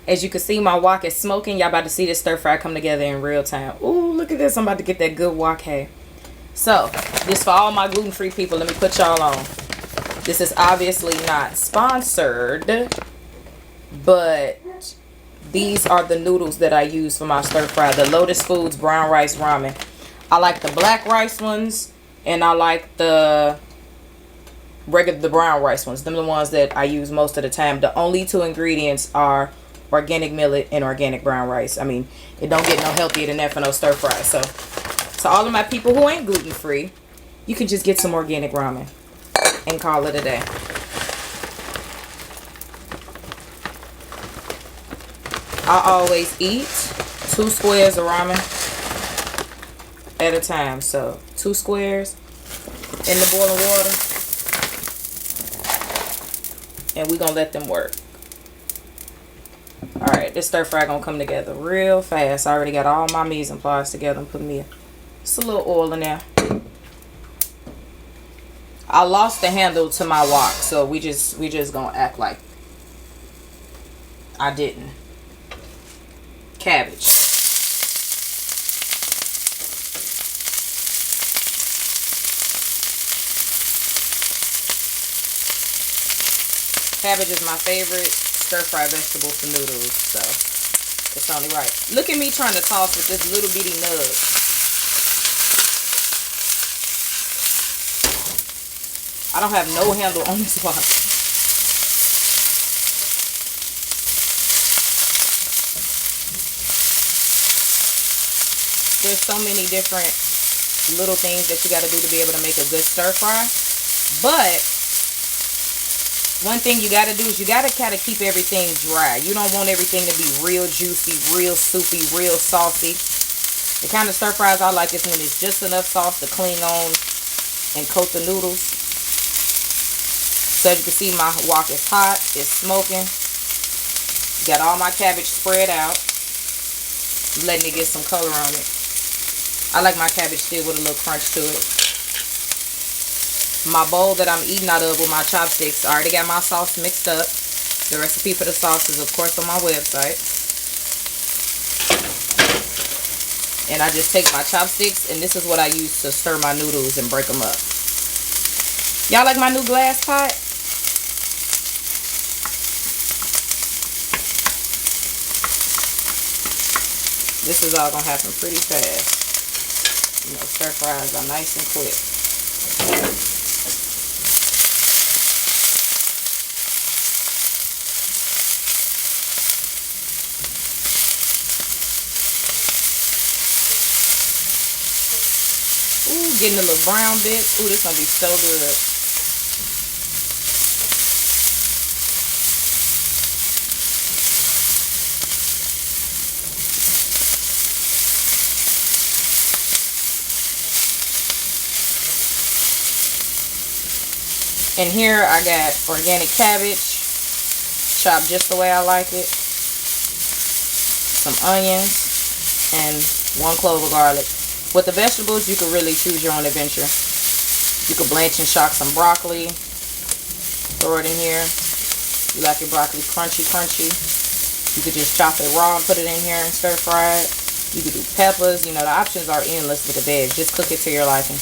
As you can see, my wok is smoking. Y'all about to see this stir fry come together in real time. Ooh, look at this. I'm about to get that good wok hay. So, this for all my gluten-free people. Let me put y'all on. This is obviously not sponsored, but these are the noodles that I use for my stir fry. The Lotus Foods brown rice ramen. I like the black rice ones, and I like the brown rice ones. Them are the ones that I use most of the time. The only two ingredients are organic millet and organic brown rice. I mean, it don't get no healthier than that for no stir fry. So, to all of my people who ain't gluten free, you can just get some organic ramen and call it a day. I always eat 2 squares of ramen at a time. So 2 squares in the boiling water, and we're gonna let them work. All right, this stir fry gonna come together real fast. I already got all my mise en place together and put me just a little oil in there. I lost the handle to my wok, so we just gonna act like I didn't. Cabbage. Cabbage is my favorite stir-fry vegetable for noodles, so it's only right. Look at me trying to toss with this little bitty nug. I don't have no handle on this wok. There's so many different little things that you got to do to be able to make a good stir fry. But one thing you got to do is you got to kind of keep everything dry. You don't want everything to be real juicy, real soupy, real saucy. The kind of stir fries I like is when it's just enough sauce to cling on and coat the noodles. So as you can see, my wok is hot, it's smoking. Got all my cabbage spread out. I'm letting it get some color on it. I like my cabbage still with a little crunch to it. My bowl that I'm eating out of with my chopsticks, I already got my sauce mixed up. The recipe for the sauce is, of course, on my website. And I just take my chopsticks, and this is what I use to stir my noodles and break them up. Y'all like my new glass pot? This is all going to happen pretty fast. You know, stir fries are nice and quick. Ooh, getting a little brown bits. Ooh, this gonna be so good. And here I got organic cabbage, chopped just the way I like it. Some onions and 1 clove of garlic. With the vegetables, you can really choose your own adventure. You could blanch and shock some broccoli. Throw it in here. You like your broccoli crunchy. You could just chop it raw and put it in here and stir fry it. You could do peppers. You know, the options are endless with the veg. Just cook it to your liking.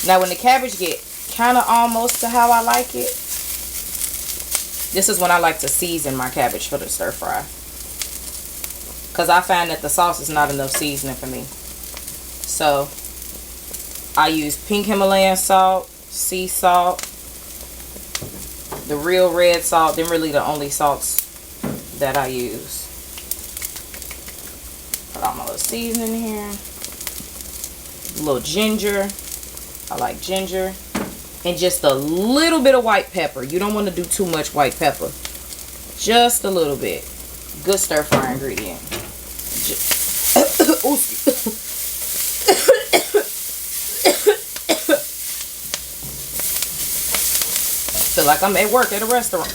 Now, when the cabbage get kind of almost to how I like it, this is when I like to season my cabbage for the stir fry. Because I find that the sauce is not enough seasoning for me. So, I use pink Himalayan salt, sea salt, the real red salt. They're really the only salts that I use. Put all my little seasoning here. A little ginger. I like ginger. And just a little bit of white pepper. You don't want to do too much white pepper. Just a little bit. Good stir fry ingredient. Feel like I'm at work at a restaurant.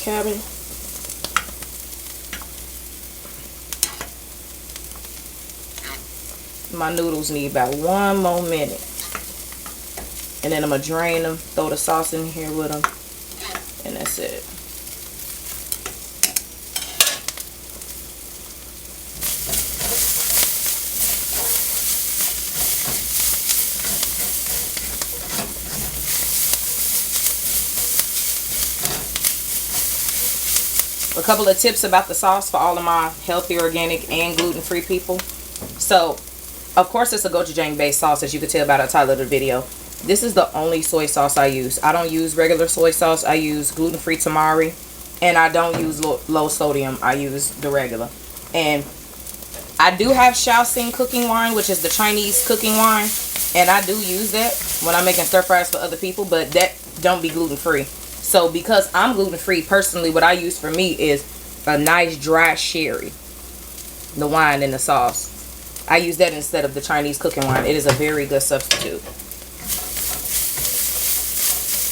cabbage. My noodles need about 1 more minute. And then I'm going to drain them, throw the sauce in here with them, and that's it. A couple of tips about the sauce for all of my healthy, organic, and gluten-free people. So, of course, it's a gochujang based sauce, as you can tell by the title of the video. This is the only soy sauce I use. I don't use regular soy sauce. I use gluten-free tamari, and I don't use low sodium. I use the regular. And I do have Shaoxing cooking wine, which is the Chinese cooking wine, and I do use that when I'm making stir fries for other people, but that don't be gluten-free. So because I'm gluten-free, personally, what I use for me is a nice dry sherry, the wine and the sauce. I use that instead of the Chinese cooking wine. It is a very good substitute.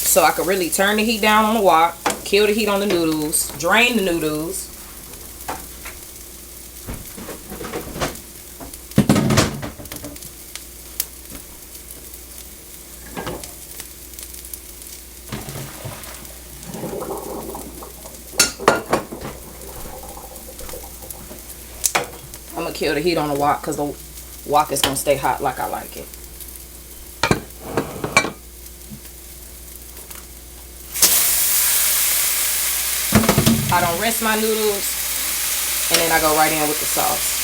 So I could really turn the heat down on the wok, kill the heat on the noodles, drain the noodles. I'm going to kill the heat on the wok because the wok is going to stay hot like I like it. I don't rinse my noodles, and then I go right in with the sauce.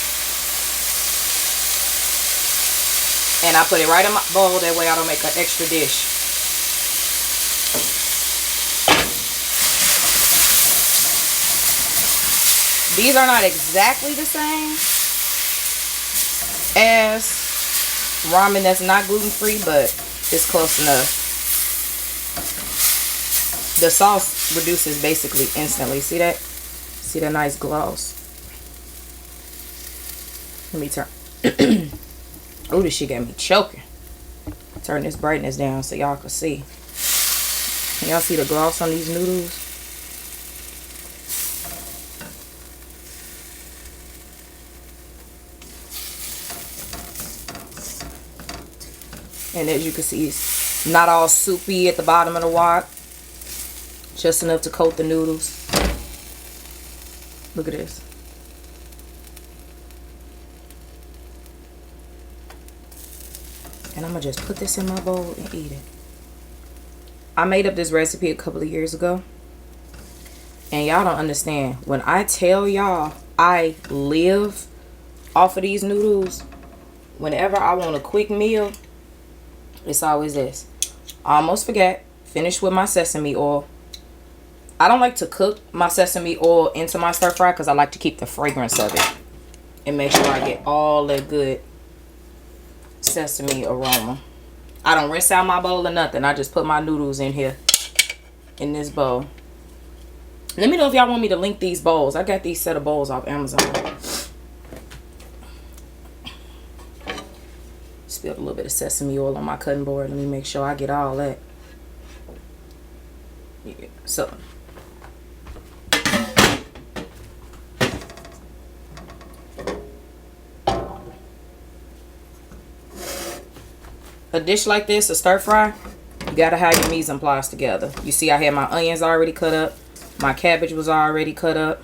And I put it right in my bowl, that way I don't make an extra dish. These are not exactly the same as ramen that's not gluten-free, but it's close enough. The sauce reduces basically instantly. See that? See that nice gloss? Let me turn. Oh, this shit got me choking. Turn this brightness down so y'all can see. Can y'all see the gloss on these noodles? And as you can see, it's not all soupy at the bottom of the wok. Just enough to coat the noodles. Look at this. And I'm going to just put this in my bowl and eat it. I made up this recipe a couple of years ago. And y'all don't understand. When I tell y'all I live off of these noodles, whenever I want a quick meal, it's always this. I almost forgot. Finish with my sesame oil. I don't like to cook my sesame oil into my stir fry because I like to keep the fragrance of it and make sure I get all that good sesame aroma. I don't rinse out my bowl or nothing. I just put my noodles in here in this bowl. Let me know if y'all want me to link these bowls. I got these set of bowls off Amazon. Spilled a little bit of sesame oil on my cutting board. Let me make sure I get all that. Yeah, so a dish like this, a stir fry, you gotta have your mise en place together. You see I had my onions already cut up. My cabbage was already cut up.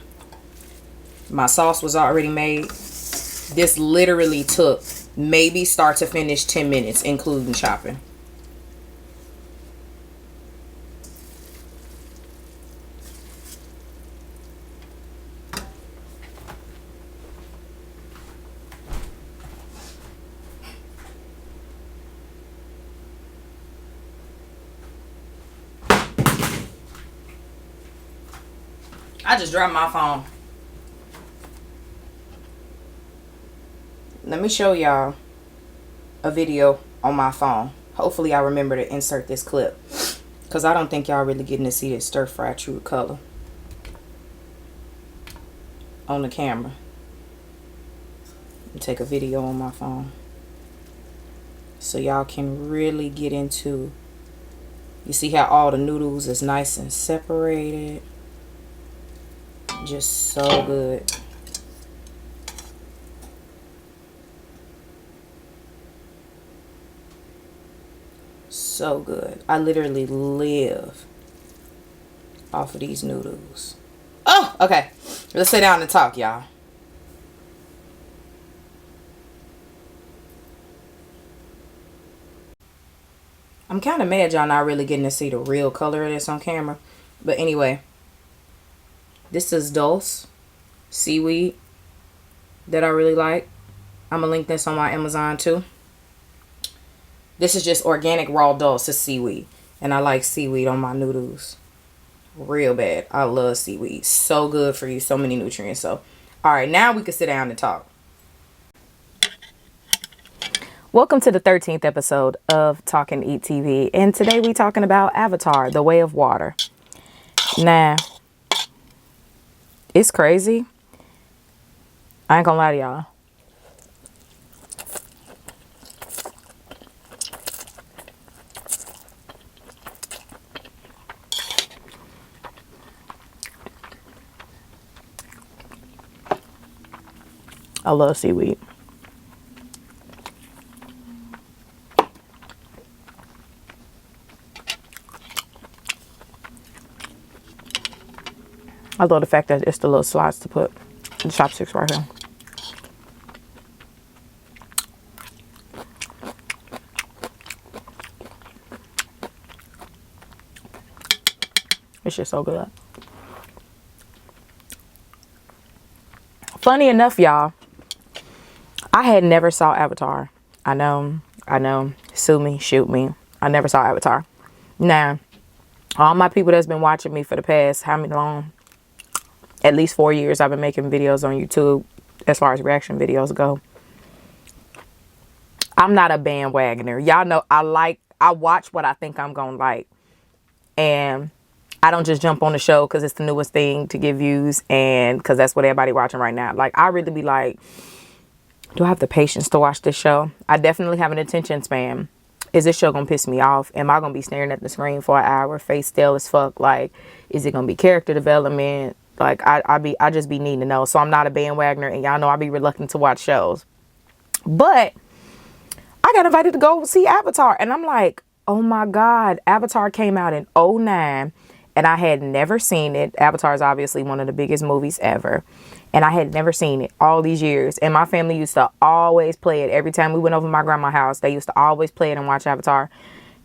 My sauce was already made. This literally took maybe start to finish 10 minutes, including chopping. I just dropped my phone. Let me show y'all a video on my phone. Hopefully I remember to insert this clip, because I don't think y'all really getting to see this stir fry true color on the camera. Let me take a video on my phone so y'all can really get into. You see how all the noodles is nice and separated. Just so good. So good. I literally live off of these noodles. Oh, okay. Let's sit down and talk, y'all. I'm kind of mad y'all not really getting to see the real color of this on camera. But anyway, this is dulse seaweed that I really like. I'm going to link this on my Amazon too. This is just organic raw dulse. It's seaweed. And I like seaweed on my noodles real bad. I love seaweed. So good for you. So many nutrients. So, all right. Now we can sit down and talk. Welcome to the 13th episode of Talk and Eat TV. And today we talking about Avatar, The Way of Water. Now, it's crazy. I ain't gonna lie to y'all. I love seaweed. I love the fact that it's the little slots to put the chopsticks right here. It's just so good. Funny enough, y'all, I had never saw Avatar. I know. Sue me, shoot me. I never saw Avatar. Now, all my people that's been watching me for the past, how many long? At least 4 years I've been making videos on YouTube as far as reaction videos go. I'm not a bandwagoner. Y'all know I watch what I think I'm going to like. And I don't just jump on the show because it's the newest thing to get views and because that's what everybody watching right now. Like, I really be like, do I have the patience to watch this show? I definitely have an attention span. Is this show going to piss me off? Am I going to be staring at the screen for an hour, face still as fuck? Like, is it going to be character development? Like, I just be needing to know. So I'm not a bandwagoner, and y'all know I be reluctant to watch shows. But I got invited to go see Avatar, and I'm like, oh my God, Avatar came out in '09, and I had never seen it. Avatar is obviously one of the biggest movies ever, and I had never seen it all these years. And my family used to always play it. Every time we went over to my grandma's house, they used to always play it and watch Avatar.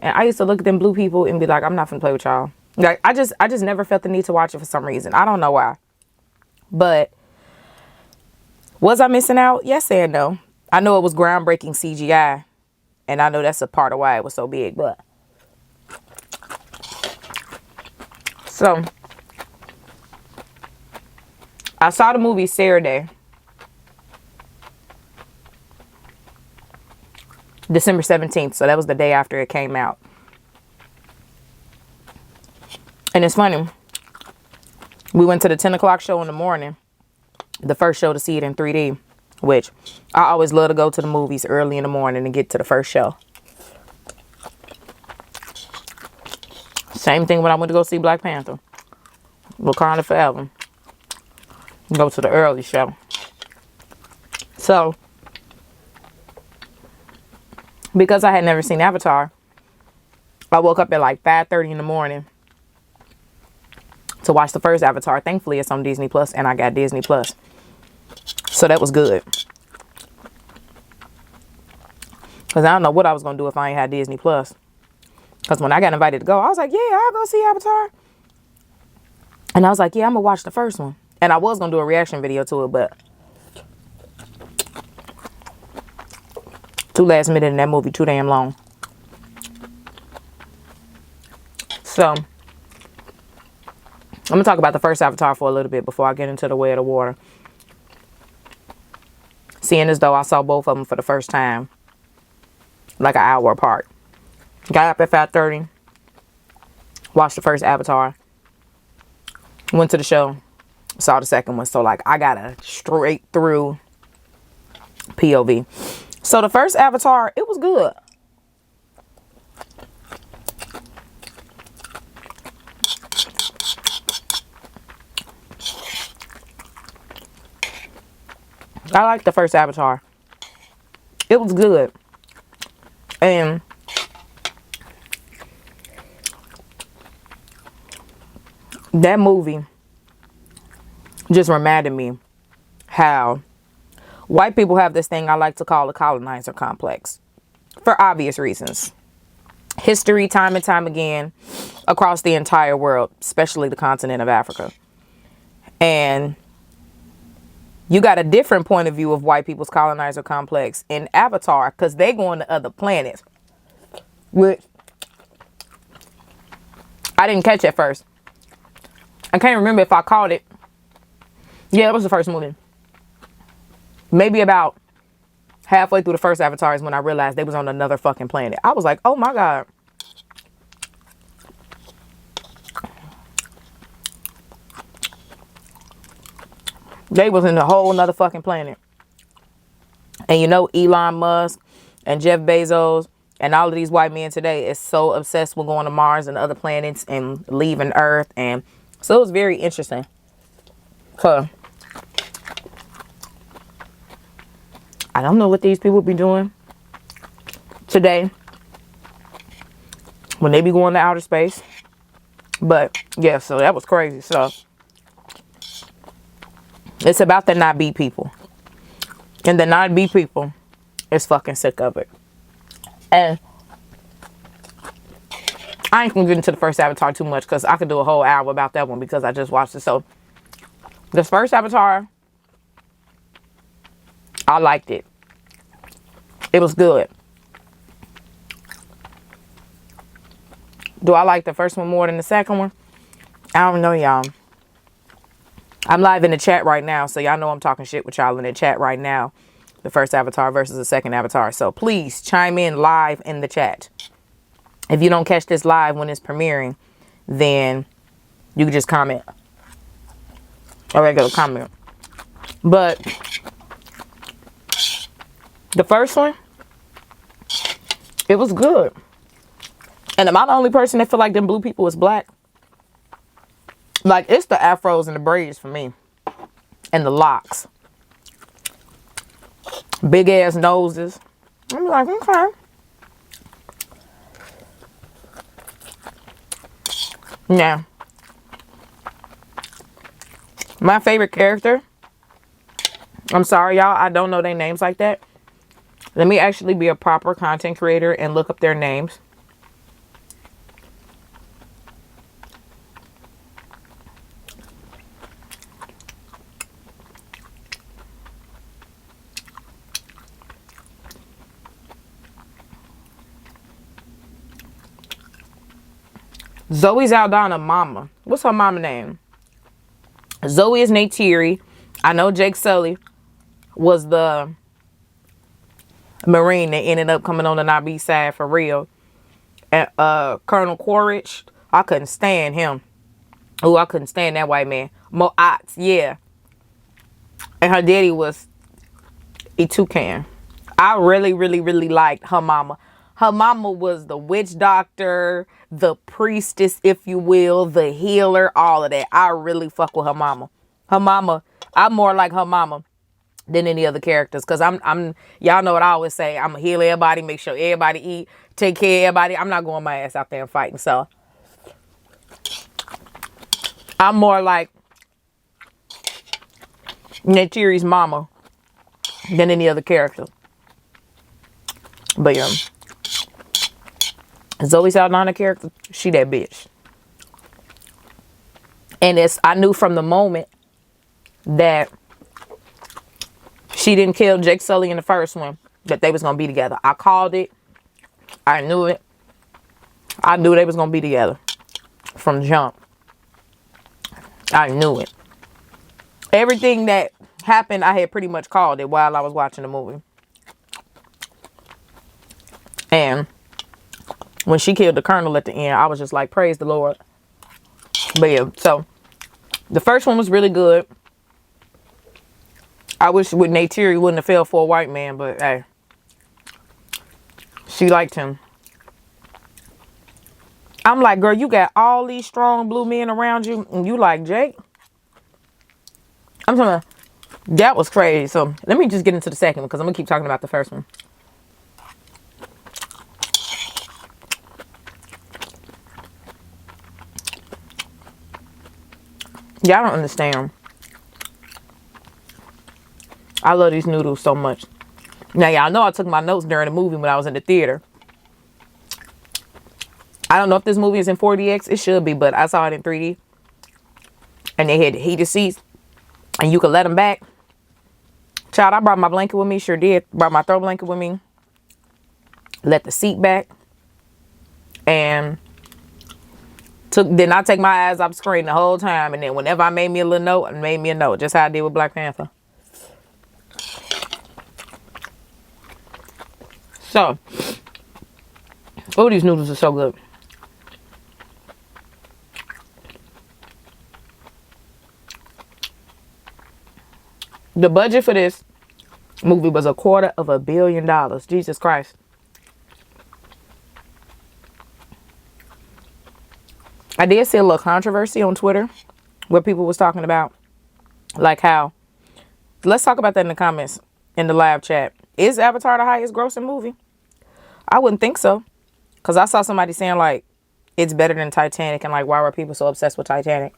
And I used to look at them blue people and be like, I'm not finna play with y'all. Like, I just never felt the need to watch it for some reason. I don't know why. But was I missing out? Yes and no. I know it was groundbreaking CGI. And I know that's a part of why it was so big. But so I saw the movie Saturday, December 17th. So that was the day after it came out. And it's funny. We went to the 10 o'clock show in the morning. The first show to see it in 3D. Which I always love to go to the movies early in the morning and get to the first show. Same thing when I went to go see Black Panther. Wakanda Forever. Go to the early show. So, because I had never seen Avatar, I woke up at like 5:30 in the morning to watch the first Avatar. Thankfully, it's on Disney Plus, and I got Disney Plus. So that was good. Because I don't know what I was going to do if I ain't had Disney Plus. Because when I got invited to go, I was like, yeah, I'll go see Avatar. And I was like, yeah, I'm going to watch the first one. And I was going to do a reaction video to it, but too last minute in that movie, too damn long. So, I'm going to talk about the first Avatar for a little bit before I get into the Way of the Water. Seeing as though I saw both of them for the first time, like an hour apart. Got up at 5:30, watched the first Avatar, went to the show, saw the second one. So, like, I got a straight through POV. So, the first Avatar, it was good. I like the first Avatar. It was good. And that movie just reminded me how white people have this thing I like to call the colonizer complex. For obvious reasons. History, time and time again, across the entire world, especially the continent of Africa. And you got a different point of view of white people's colonizer complex in Avatar, because they go on to other planets, which I didn't catch at first. I can't remember if I caught it. Yeah, that was the first movie. Maybe about halfway through the first Avatar is when I realized they was on another fucking planet. I was like, oh my God. They was in a whole nother fucking planet. And you know, Elon Musk and Jeff Bezos and all of these white men today is so obsessed with going to Mars and other planets and leaving Earth. And so it was very interesting. So I don't know what these people be doing today when they be going to outer space. But yeah, so that was crazy. So it's about the not be people. And the not be people is fucking sick of it. And I ain't gonna get into the first Avatar too much because I could do a whole hour about that one because I just watched it. So this first Avatar, I liked it. It was good. Do I like the first one more than the second one? I don't know, y'all. I'm live in the chat right now, so y'all know I'm talking shit with y'all in the chat right now. The first Avatar versus the second Avatar. So please chime in live in the chat. If you don't catch this live when it's premiering, then you can just comment. A regular comment. But the first one, it was good. And am I the only person that feel like them blue people is black? Like, it's the afros and the braids for me. And the locks. Big ass noses. I'm like, okay. Yeah. My favorite character. I'm sorry, y'all. I don't know their names like that. Let me actually be a proper content creator and look up their names. Zoe Saldana mama. What's her mama name? Zoe is Neytiri. I know Jake Sully was the Marine that ended up coming on the Nabi side for real. And Colonel Quaritch, I couldn't stand him. Oh, I couldn't stand that white man. Moat, yeah. And her daddy was a toucan. I really, really, really liked her mama. Her mama was the witch doctor, the priestess, if you will, the healer, all of that. I really fuck with her mama. Her mama, I'm more like her mama than any other characters. Because I'm y'all know what I always say. I'm going to heal everybody, make sure everybody eat, take care of everybody. I'm not going my ass out there and fighting. So I'm more like Neytiri's mama than any other character. But yeah. Zoe Saldana character, she that bitch. And I knew from the moment that she didn't kill Jake Sully in the first one that they was going to be together. I called it. I knew it. I knew they was going to be together from jump. I knew it. Everything that happened, I had pretty much called it while I was watching the movie. And when she killed the colonel at the end, I was just like, praise the Lord. But yeah, so the first one was really good. I wish with Neytiri wouldn't have fell for a white man, but hey, she liked him. I'm like, girl, you got all these strong blue men around you, and you like Jake? I'm talking about, That was crazy. So let me just get into the second one because I'm gonna keep talking about the first one. Y'all don't understand. I love these noodles so much. Now y'all know I took my notes during the movie when I was in the theater. I don't know if this movie is in 4DX. It should be, but I saw it in 3D. And they had heated seats. And you could let them back. Child, I brought my blanket with me. Sure did. Brought my throw blanket with me. Let the seat back. And did not take my eyes off the screen the whole time. And then whenever I made me a little note, I made me a note. Just how I did with Black Panther. So. Oh, these noodles are so good. The budget for this movie was $250 million. Jesus Christ. I did see a little controversy on Twitter where people was talking about like how, let's talk about that in the comments in the live chat. Is Avatar the highest grossing movie? I wouldn't think so. Because I saw somebody saying like it's better than Titanic and like why were people so obsessed with Titanic?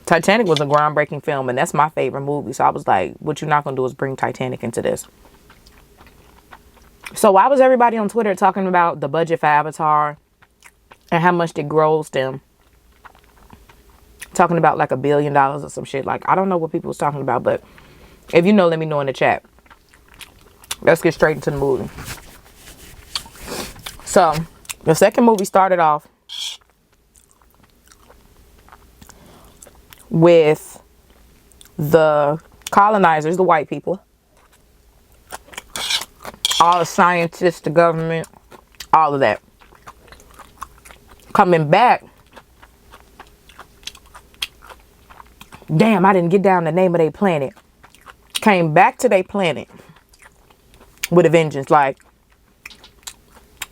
Titanic was a groundbreaking film and that's my favorite movie. So I was like, what you're not going to do is bring Titanic into this. So why was everybody on Twitter talking about the budget for Avatar and how much it grossed them? Talking about like $1 billion or some shit. Like, I don't know what people was talking about, but if you know, let me know in the chat. Let's get straight into the movie. So, the second movie started off with the colonizers, the white people, all the scientists, the government, all of that. Coming back. Damn, I didn't get down the name of their planet. Came back to their planet with a vengeance. Like,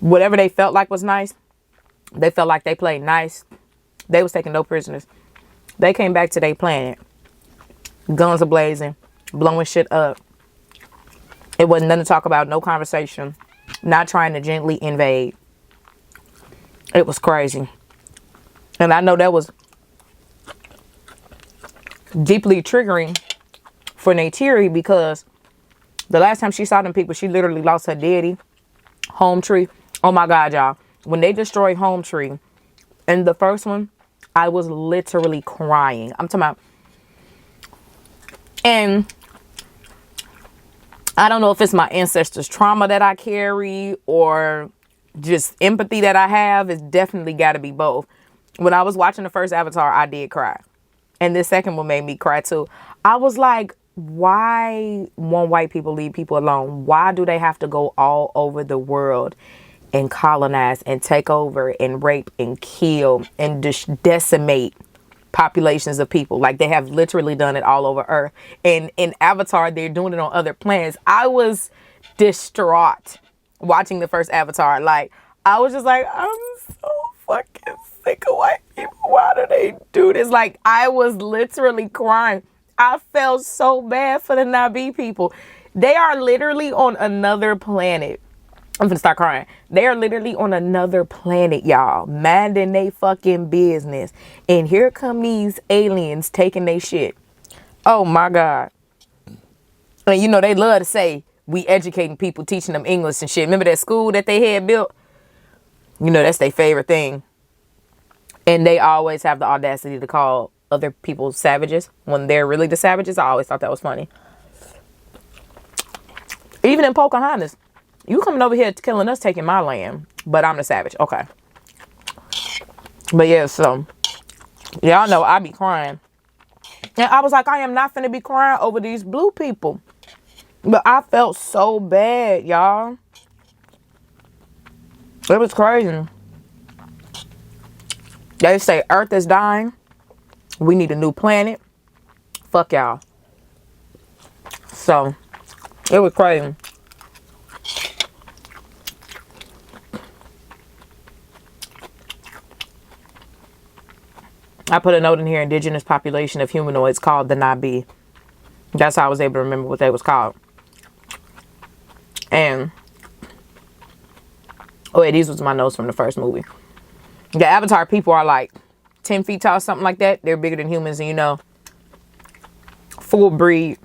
whatever they felt like was nice, they felt like they played nice. They was taking no prisoners. They came back to their planet. Guns are blazing. Blowing shit up. It wasn't nothing to talk about. No conversation. Not trying to gently invade. It was crazy. And I know that was deeply triggering for Neytiri because the last time she saw them people, she literally lost her daddy. Home Tree. Oh my God, y'all. When they destroyed Home Tree in the first one, I was literally crying. I'm talking about. And I don't know if it's my ancestors' trauma that I carry or just empathy that I have. It's definitely got to be both. When I was watching the first Avatar, I did cry. And this second one made me cry too. I was like, why won't white people leave people alone? Why do they have to go all over the world and colonize and take over and rape and kill and decimate populations of people? Like they have literally done it all over Earth. And in Avatar, they're doing it on other planets. I was distraught watching the first Avatar. Like, I was just like, I'm so fucking sick of white people. Why do they do this? Like, I was literally crying. I felt so bad for the Na'vi people. They are literally on another planet. I'm gonna start crying. They are literally on another planet, y'all. Minding they fucking business. And here come these aliens taking they shit. Oh my God. And you know, they love to say, we educating people, teaching them English and shit. Remember that school that they had built? You know, that's their favorite thing. And they always have the audacity to call other people savages when they're really the savages. I always thought that was funny. Even in Pocahontas, you coming over here killing us, taking my land, but I'm the savage. Okay. But yeah, so y'all know I be crying. And I was like, I am not finna be crying over these blue people. But I felt so bad, y'all. It was crazy. They say Earth is dying. We need a new planet. Fuck y'all. So, it was crazy. I put a note in here, indigenous population of humanoids called the Na'vi. That's how I was able to remember what they was called. And oh yeah, these was my notes from the first movie. The Avatar people are like 10 feet tall, something like that. They're bigger than humans, and you know, full breed,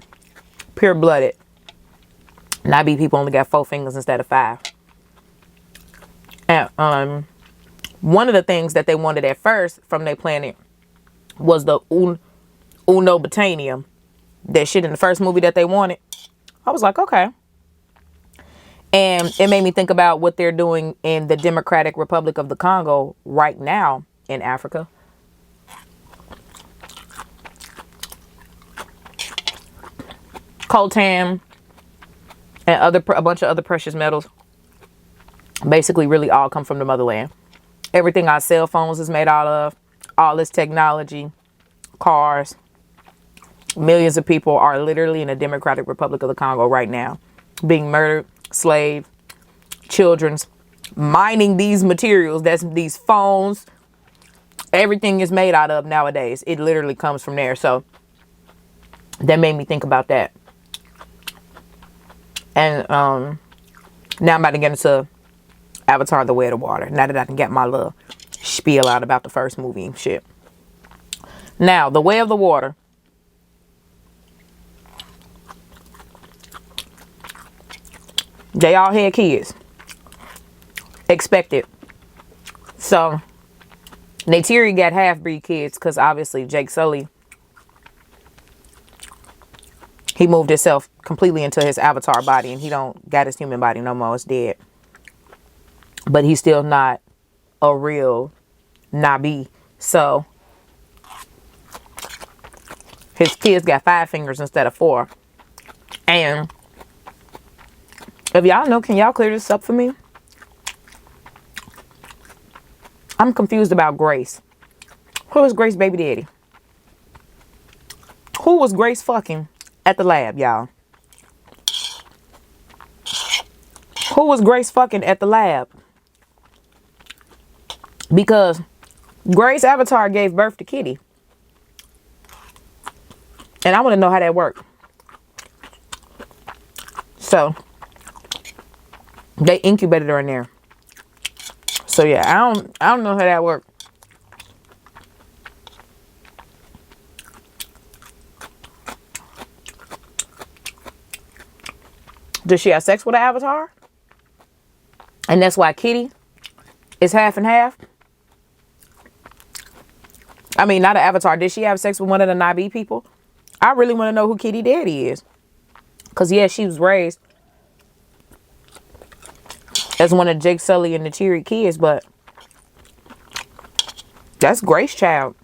pure blooded. Nabi people only got 4 fingers instead of 5. And one of the things that they wanted at first from their planet was the Unobotanium. That shit in the first movie that they wanted. I was like, okay. And it made me think about what they're doing in the Democratic Republic of the Congo right now in Africa. Coltan and a bunch of other precious metals basically really all come from the motherland. Everything our cell phones is made out of, all this technology, cars. Millions of people are literally in the Democratic Republic of the Congo right now, being murdered, slaved, children's, mining these materials. That's these phones. Everything is made out of nowadays. It literally comes from there. So that made me think about that. And now I'm about to get into Avatar: The Way of the Water. Now that I can get my little spiel out about the first movie and shit. Now, The Way of the Water. They all had kids. Expected. So, Neytiri got half-breed kids because obviously Jake Sully, he moved himself completely into his avatar body and he don't got his human body no more. It's dead. But he's still not a real Nabi. So, his kids got 5 fingers instead of 4. And if y'all know, can y'all clear this up for me? I'm confused about Grace. Who is Grace baby daddy? Who was Grace fucking at the lab, y'all? Who was Grace fucking at the lab? Because Grace Avatar gave birth to Kitty. And I want to know how that worked. So, they incubated her in there. So yeah, I don't know how that worked. Does she have sex with an avatar? And that's why Kitty is half and half? I mean, not an avatar. Did she have sex with one of the Nabi people? I really want to know who Kitty Daddy is. Because yeah, she was raised as one of Jake Sully and the Cheery kids, but that's Grace child.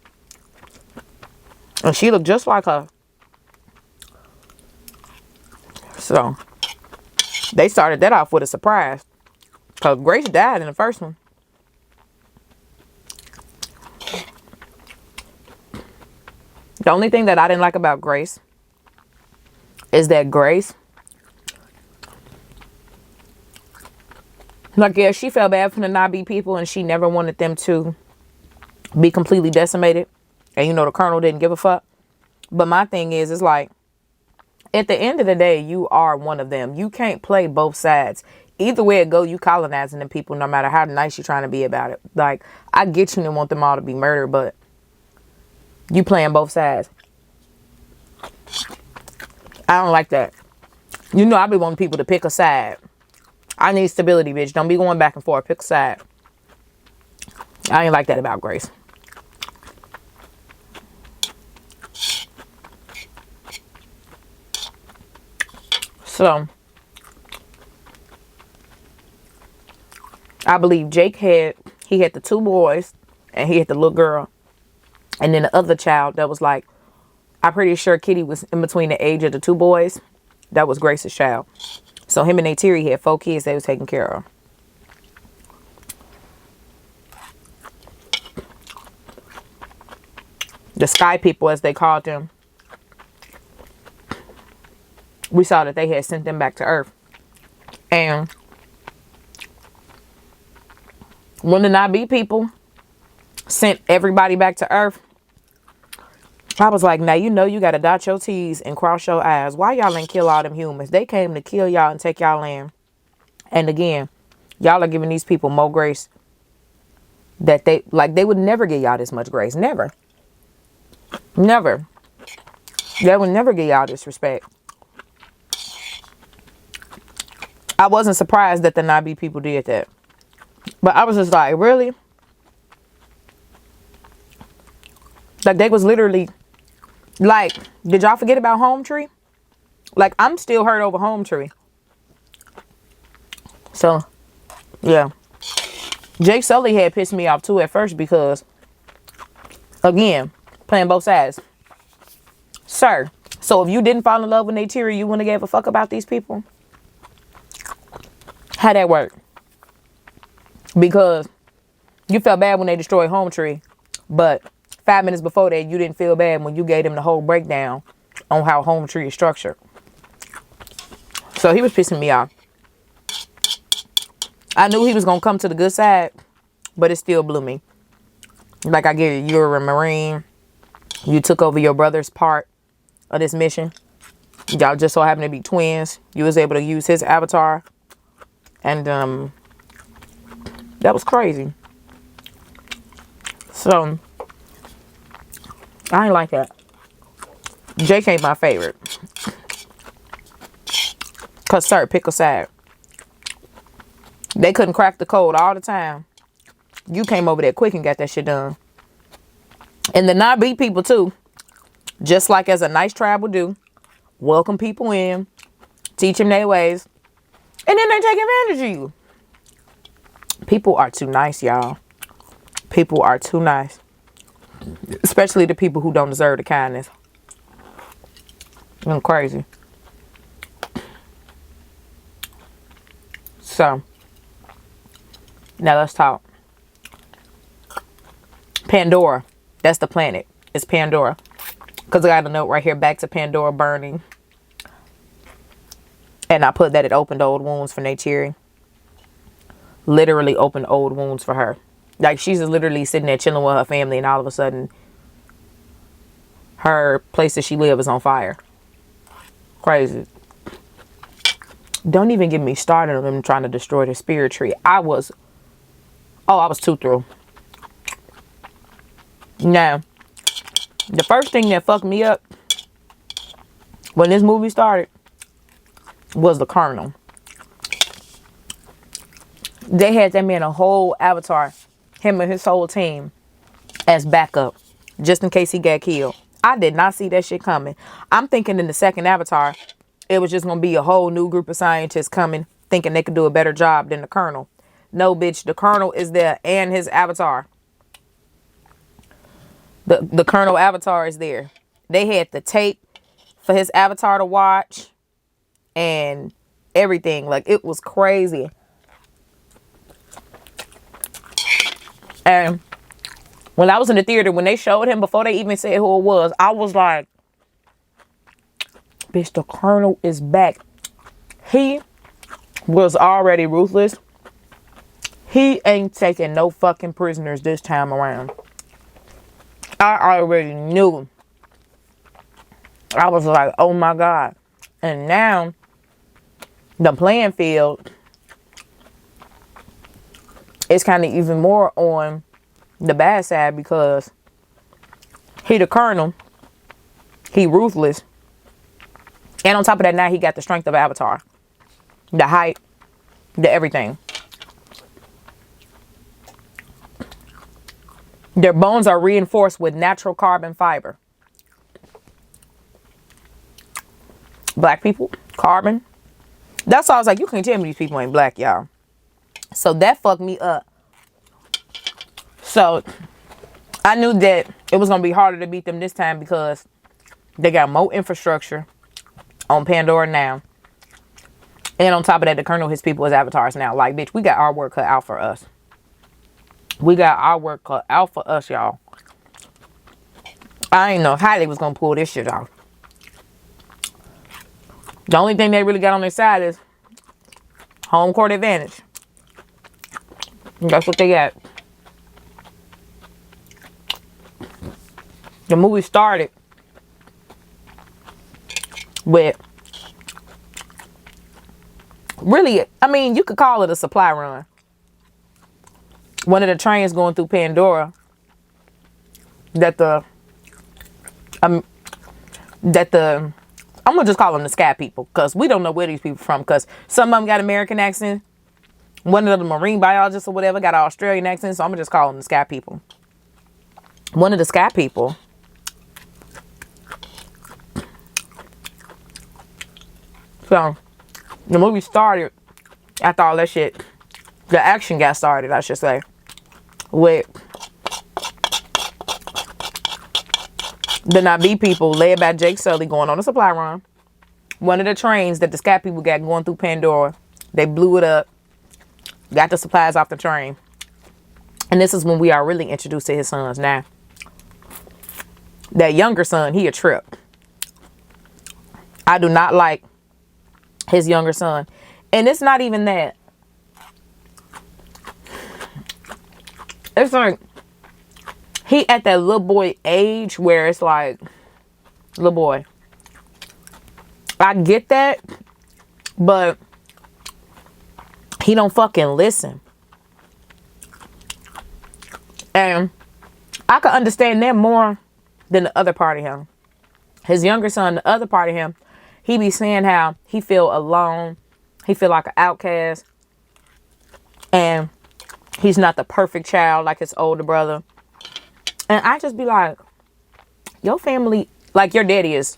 And she looked just like her. So, they started that off with a surprise. Because Grace died in the first one. The only thing that I didn't like about Grace is that Grace, like, yeah, she felt bad for the Nabi people and she never wanted them to be completely decimated. And, you know, the colonel didn't give a fuck. But my thing is like, at the end of the day, you are one of them. You can't play both sides. Either way it go, you colonizing them people no matter how nice you're trying to be about it. Like, I get you and want them all to be murdered, but you playing both sides. I don't like that. You know, I be wanting people to pick a side. I need stability, bitch. Don't be going back and forth. Pick a side. I ain't like that about Grace. So, I believe Jake had the 2 boys and he had the little girl. And then the other child that was like, I'm pretty sure Kitty was in between the age of the 2 boys. That was Grace's child. So him and Neytiri had 4 kids they was taking care of. The sky people, as they called them, we saw that they had sent them back to Earth. And when the Nabi people sent everybody back to Earth, I was like, now you know you gotta dot your T's and cross your I's. Why y'all ain't kill all them humans? They came to kill y'all and take y'all land. And again, y'all are giving these people more grace that they would never give y'all this much grace. Never. Never. They would never give y'all this respect. I wasn't surprised that the Nabi people did that. But I was just like, really? Like, they was literally, like, did y'all forget about Home Tree? Like, I'm still hurt over Home Tree. So, yeah. Jake Sully had pissed me off too at first because, again, playing both sides. Sir, so if you didn't fall in love with Neytiri, you wouldn't have gave a fuck about these people? How'd that work? Because you felt bad when they destroyed Home Tree, but 5 minutes before that, you didn't feel bad when you gave them the whole breakdown on how Home Tree is structured. So he was pissing me off. I knew he was going to come to the good side, but it still blew me. Like, I get it. You're a Marine. You took over your brother's part of this mission. Y'all just so happened to be twins. You was able to use his avatar. And that was crazy. So, I ain't like that. Jake ain't my favorite. Because, sir, pick a side. They couldn't crack the code all the time. You came over there quick and got that shit done. And the Nabi people, too. Just like as a nice tribe would do. Welcome people in. Teach them their ways. And then they take advantage of you. People are too nice, y'all. People are too nice. Especially the people who don't deserve the kindness. I'm crazy. So, now let's talk. Pandora. That's the planet. It's Pandora. Because I got a note right here. Back to Pandora burning. And I put that it opened old wounds for Neytiri. Literally opened old wounds for her. Like, she's literally sitting there chilling with her family, and all of a sudden, her place that she lives is on fire. Crazy. Don't even get me started on them trying to destroy the spirit tree. I was too through. Now, the first thing that fucked me up when this movie started was the Colonel. They had that man a whole avatar, him and his whole team, as backup, just in case he got killed. I did not see that shit coming. I'm thinking in the second avatar, it was just going to be a whole new group of scientists coming, thinking they could do a better job than the Colonel. No, bitch, the Colonel is there and his avatar. The Colonel avatar is there. They had the tape for his avatar to watch and everything. Like, it was crazy. And when I was in the theater, when they showed him, before they even said who it was, I was like, bitch, the Colonel is back. He was already ruthless. He ain't taking no fucking prisoners this time around. I already knew. I was like, oh my God. And now, the playing field is kind of even more on the bad side because he the Colonel. He ruthless. And on top of that, now he got the strength of Avatar. The height. The everything. Their bones are reinforced with natural carbon fiber. Black people, carbon. That's why I was like, you can't tell me these people ain't black, y'all. So that fucked me up. So I knew that it was going to be harder to beat them this time because they got more infrastructure on Pandora now. And on top of that, the Colonel, his people, his avatars now. Like, bitch, we got our work cut out for us. We got our work cut out for us, y'all. I ain't know how they was going to pull this shit off. The only thing they really got on their side is home court advantage. That's what they got. The movie started With really, I mean, you could call it a supply run. One of the trains going through Pandora that the I'm gonna just call them the scat people, because we don't know where these people from, because some of them got American accents. One of the marine biologists or whatever got an Australian accent, so I'm gonna just call them the scat people. One of the scat people so the movie started after all that shit. The action got started, I should say, with the Nabi people led by Jake Sully going on a supply run. One of the trains that the scat people got going through Pandora, they blew it up, got the supplies off the train. And this is when we are really introduced to his sons. Now, that younger son, he a trip. I do not like his younger son. And it's not even that. It's like, he at that little boy age where it's like, little boy, I get that, but he don't fucking listen. And I could understand that more than the other part of him. His younger son, the other part of him, he be saying how he feel alone. He feel like an outcast. And he's not the perfect child like his older brother. And I just be like, your family, like your daddy is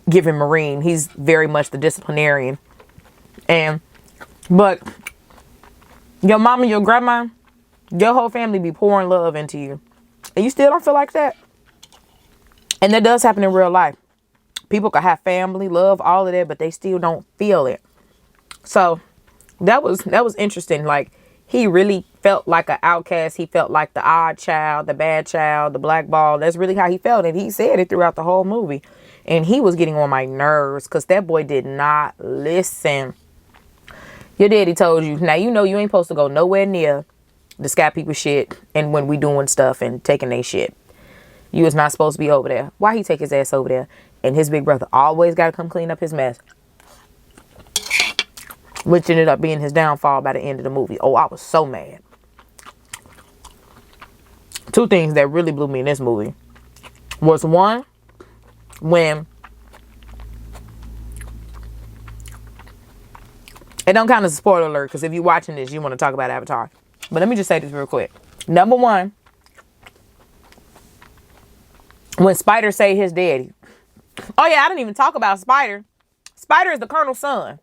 giving Marine. He's very much the disciplinarian. But your mama, your grandma, your whole family be pouring love into you. And you still don't feel like that? And that does happen in real life. People can have family, love, all of that, but they still don't feel it. So that was interesting. Like, he really felt like an outcast. He felt like the odd child, the bad child, the blackball. That's really how he felt. And he said it throughout the whole movie. And he was getting on my nerves because that boy did not listen. Your daddy told you, now you know you ain't supposed to go nowhere near the scat people shit and when we doing stuff and taking their shit. You was not supposed to be over there. Why he take his ass over there? And his big brother always got to come clean up his mess. Which ended up being his downfall by the end of the movie. Oh, I was so mad. Two things that really blew me in this movie was, one, when it don't count as a spoiler alert, because if you're watching this, you want to talk about Avatar. But let me just say this real quick. Number one, when Spider say his daddy. Oh yeah, I didn't even talk about Spider. Spider is the Colonel's son.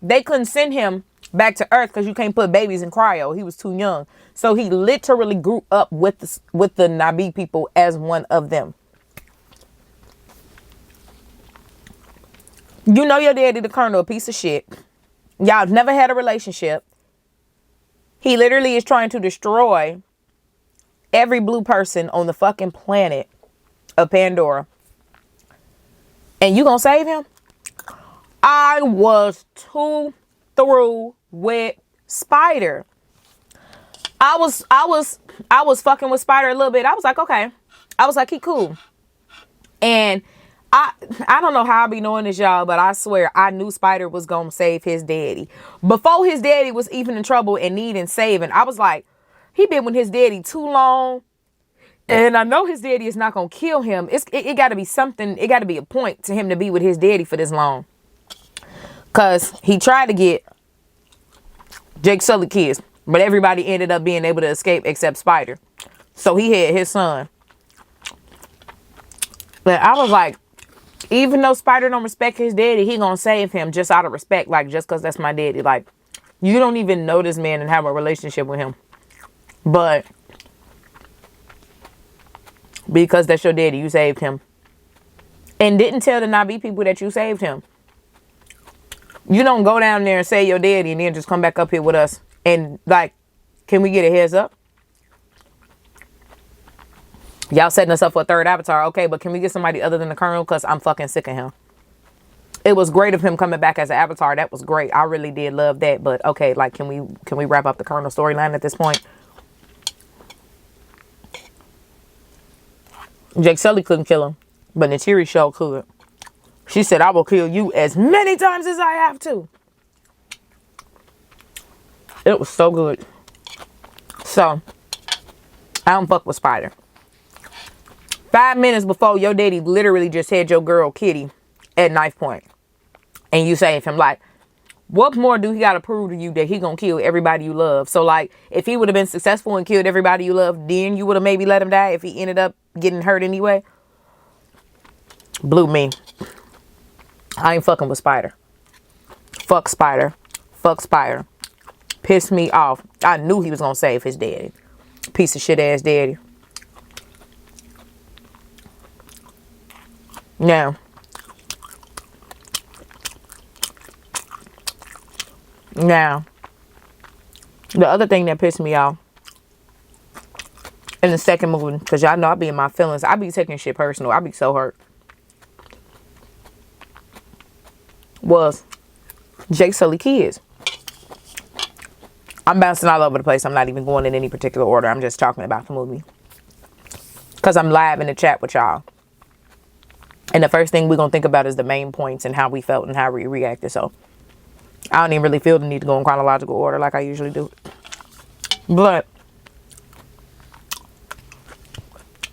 They couldn't send him back to Earth because you can't put babies in cryo. He was too young. So he literally grew up with the Nabi people as one of them. You know your daddy, the Colonel, a piece of shit. Y'all never had a relationship. He literally is trying to destroy every blue person on the fucking planet of Pandora. And you gonna save him? I was too through with Spider. I was fucking with Spider a little bit. I was like, okay. I was like, he cool. And I don't know how I be knowing this, y'all, but I swear I knew Spider was gonna save his daddy. Before his daddy was even in trouble and needing saving, I was like, he been with his daddy too long. And I know his daddy is not gonna kill him. It gotta be something, it gotta be a point to him to be with his daddy for this long. Cause he tried to get Jake Sully kids, but everybody ended up being able to escape except Spider. So he had his son. But I was like, even though Spider don't respect his daddy, he gonna save him just out of respect. Like, just cause that's my daddy. Like, you don't even know this man and have a relationship with him. But because that's your daddy, you saved him. And didn't tell the Nabi people that you saved him. You don't go down there and say your daddy and then just come back up here with us. And like, can we get a heads up? Y'all setting us up for a third Avatar. Okay, but can we get somebody other than the Colonel? Because I'm fucking sick of him. It was great of him coming back as an Avatar. That was great. I really did love that. But okay, like, can we wrap up the Colonel storyline at this point? Jake Sully couldn't kill him, but Neytiri show could. She said, I will kill you as many times as I have to. It was so good. So, I don't fuck with Spider. 5 minutes before your daddy literally just had your girl Kitty at knife point. And you save him. Like, what more do he got to prove to you that he gonna kill everybody you love? So, like, if he would have been successful and killed everybody you love, then you would have maybe let him die if he ended up getting hurt anyway. Blew me. I ain't fucking with Spider. Fuck Spider. Fuck Spider. Pissed me off. I knew he was gonna save his daddy. Piece of shit ass daddy. Now, the other thing that pissed me off in the second movie, because y'all know I be in my feelings. I be taking shit personal. I be so hurt. Was Jake Sully kids. I'm bouncing all over the place. I'm not even going in any particular order. I'm just talking about the movie. Because I'm live in the chat with y'all. And the first thing we're going to think about is the main points and how we felt and how we reacted. So, I don't even really feel the need to go in chronological order like I usually do. But,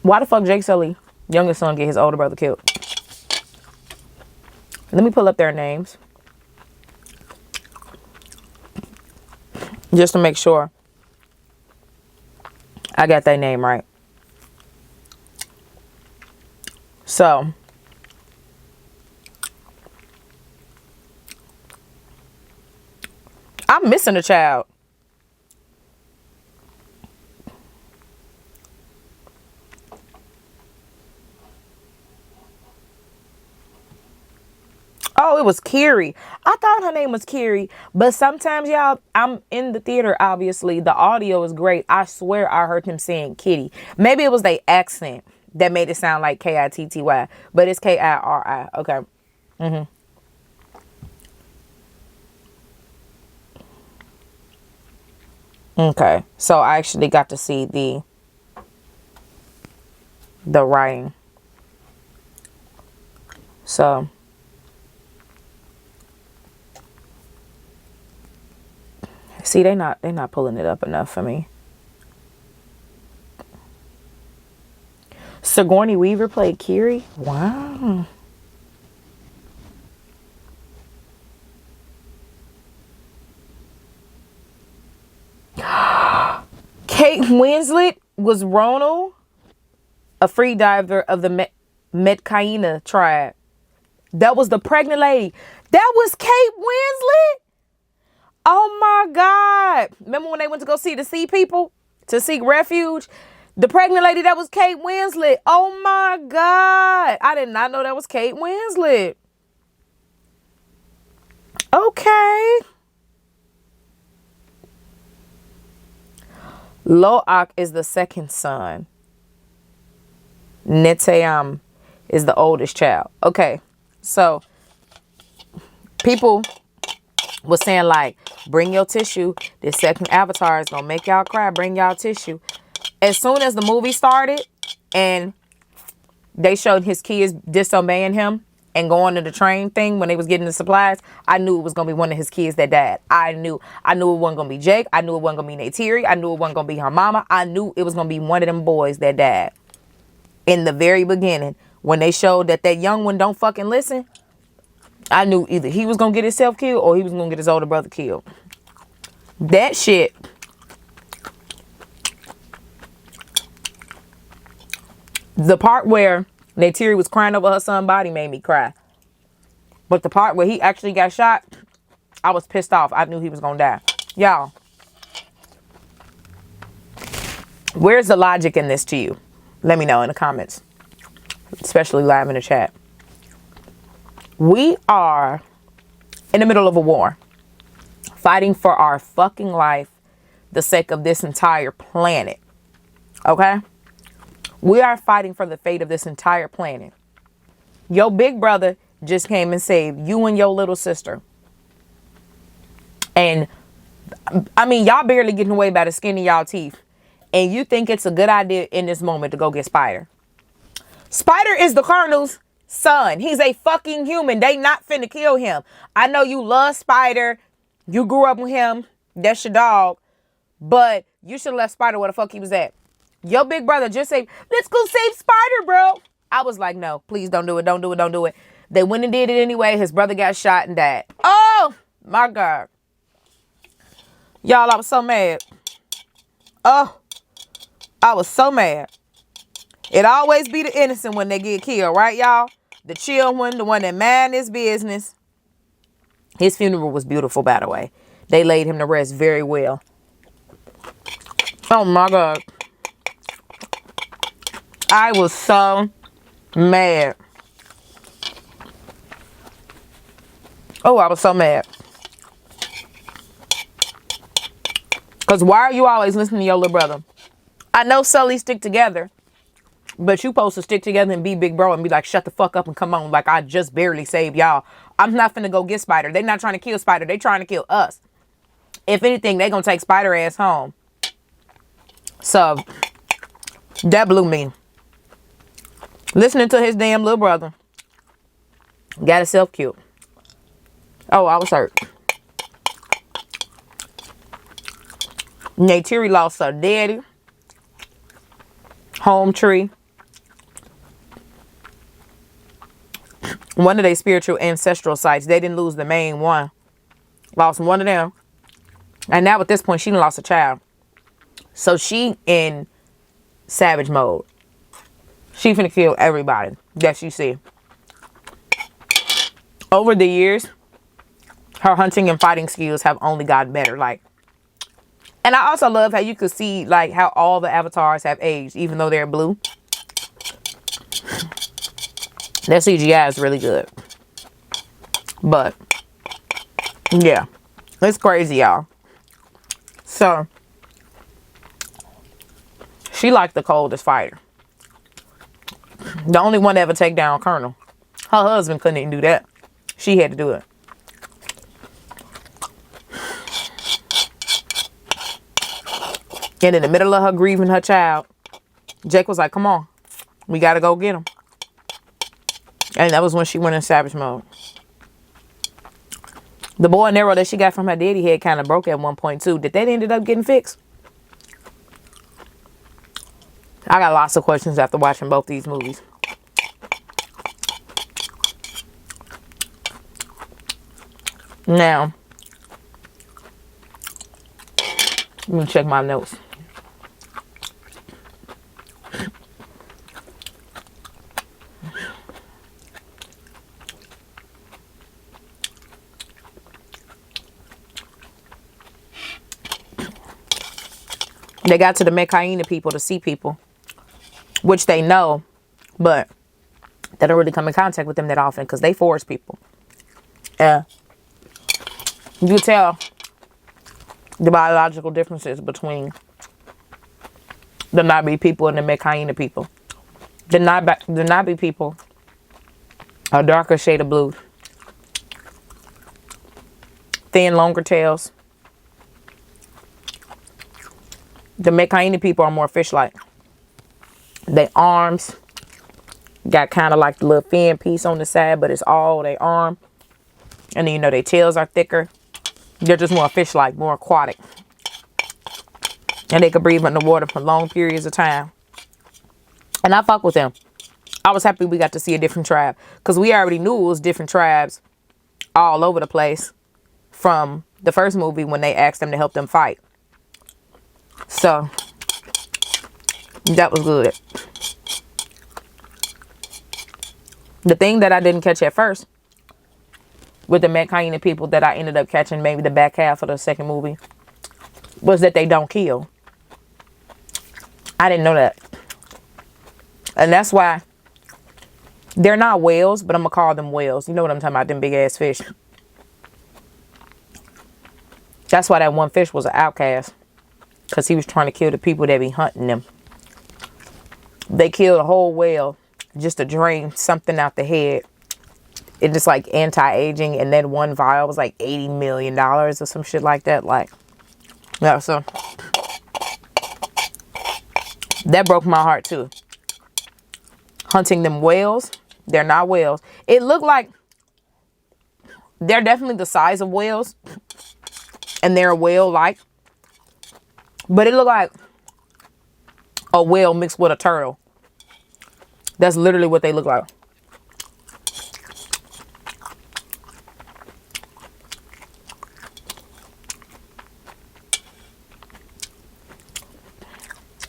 why the fuck Jake Sully, youngest son, get his older brother killed? Let me pull up their names. Just to make sure I got their name right. So, I'm missing a child. Oh, it was Kiri. I thought her name was Kiri. But sometimes, y'all, I'm in the theater, obviously. The audio is great. I swear I heard him saying Kitty. Maybe it was their accent that made it sound like Kitty. But it's Kiri. Okay. Okay. So I actually got to see the writing. So... see, they're not pulling it up enough for me. Sigourney Weaver played Kiri. Wow. Kate Winslet was Ronald, a free diver of the Metcaina tribe. That was the pregnant lady. That was Kate Winslet. Oh my God. Remember when they went to go see the sea people? To seek refuge? The pregnant lady, that was Kate Winslet. Oh my God. I did not know that was Kate Winslet. Okay. Loak is the second son. Neteam is the oldest child. Okay. So, people was saying like, bring your tissue. This second Avatar is gonna make y'all cry. Bring y'all tissue. As soon as the movie started and they showed his kids disobeying him and going to the train thing when they was getting the supplies, I knew it was gonna be one of his kids that died. I knew it wasn't gonna be Jake. I knew it wasn't gonna be Neytiri. I knew it wasn't gonna be her mama. I knew it was gonna be one of them boys that died. In the very beginning, when they showed that young one don't fucking listen, I knew either he was going to get himself killed or he was going to get his older brother killed. That shit. The part where Neytiri was crying over her son's body made me cry. But the part where he actually got shot, I was pissed off. I knew he was going to die. Y'all, where's the logic in this to you? Let me know in the comments. Especially live in the chat. We are in the middle of a war, fighting for our fucking life, the sake of this entire planet. Okay? We are fighting for the fate of this entire planet. Your big brother just came and saved you and your little sister. And, I mean, y'all barely getting away by the skin of y'all teeth. And you think it's a good idea in this moment to go get Spider. Spider is the Colonel's son. He's a fucking human. They not finna kill him. I know you love Spider. You grew up with him. That's your dog. But you should have left Spider where the fuck he was at. Your big brother just said, let's go save Spider, bro. I was like, no, please don't do it. Don't do it. Don't do it. They went and did it anyway. His brother got shot and died. Oh, my God. Y'all, I was so mad. Oh, I was so mad. It always be the innocent when they get killed, right, y'all? The chill one, the one that mind his business. His funeral was beautiful, by the way. They laid him to rest very well. Oh, my God. I was so mad. Oh, I was so mad. Because why are you always listening to your little brother? I know Sully stick together. But you supposed to stick together and be big bro and be like, shut the fuck up and come on. Like, I just barely saved y'all. I'm not finna go get Spider. They not trying to kill Spider. They trying to kill us. If anything, they gonna take Spider ass home. So, that blew me. Listening to his damn little brother. Got himself killed. Oh, I was hurt. Neytiri lost her daddy. Home tree. One of their spiritual ancestral sites. They didn't lose the main one. Lost one of them. And now at this point, she done lost a child. So she in savage mode. She finna kill everybody that she see. Over the years, her hunting and fighting skills have only gotten better. Like, and I also love how you could see like how all the avatars have aged, even though they're blue. That CGI is really good. But, yeah. It's crazy, y'all. So, she like the coldest fighter. The only one to ever take down Colonel. Her husband couldn't even do that. She had to do it. And in the middle of her grieving her child, Jake was like, come on. We got to go get him. And that was when she went in savage mode. The bow and arrow that she got from her daddy had kind of broke at one point too. Did that ended up getting fixed? I got lots of questions after watching both these movies. Now, let me check my notes. They got to the Mekaina people, the sea people, which they know, but they don't really come in contact with them that often because they forest people. Yeah. You can tell the biological differences between the Nabi people and the Mekaina people. The Nabi people are a darker shade of blue. Thin, longer tails. The Mekaina people are more fish-like. Their arms got kind of like the little fin piece on the side, but it's all their arm. And then, you know, their tails are thicker. They're just more fish-like, more aquatic. And they can breathe underwater for long periods of time. And I fuck with them. I was happy we got to see a different tribe. Because we already knew it was different tribes all over the place from the first movie when they asked them to help them fight. So, that was good. The thing that I didn't catch at first with the Mekaina people that I ended up catching maybe the back half of the second movie was that they don't kill. I didn't know that. And that's why they're not whales, but I'm going to call them whales. You know what I'm talking about, them big ass fish. That's why that one fish was an outcast. Because he was trying to kill the people that be hunting them. They killed a whole whale just to drain something out the head. It's just like anti-aging. And then one vial was like $80 million or some shit like that. Like, yeah, so that broke my heart too. Hunting them whales, They're not whales. It looked like they're definitely the size of whales. And they're whale-like. But it looked like a whale mixed with a turtle. That's literally what they look like.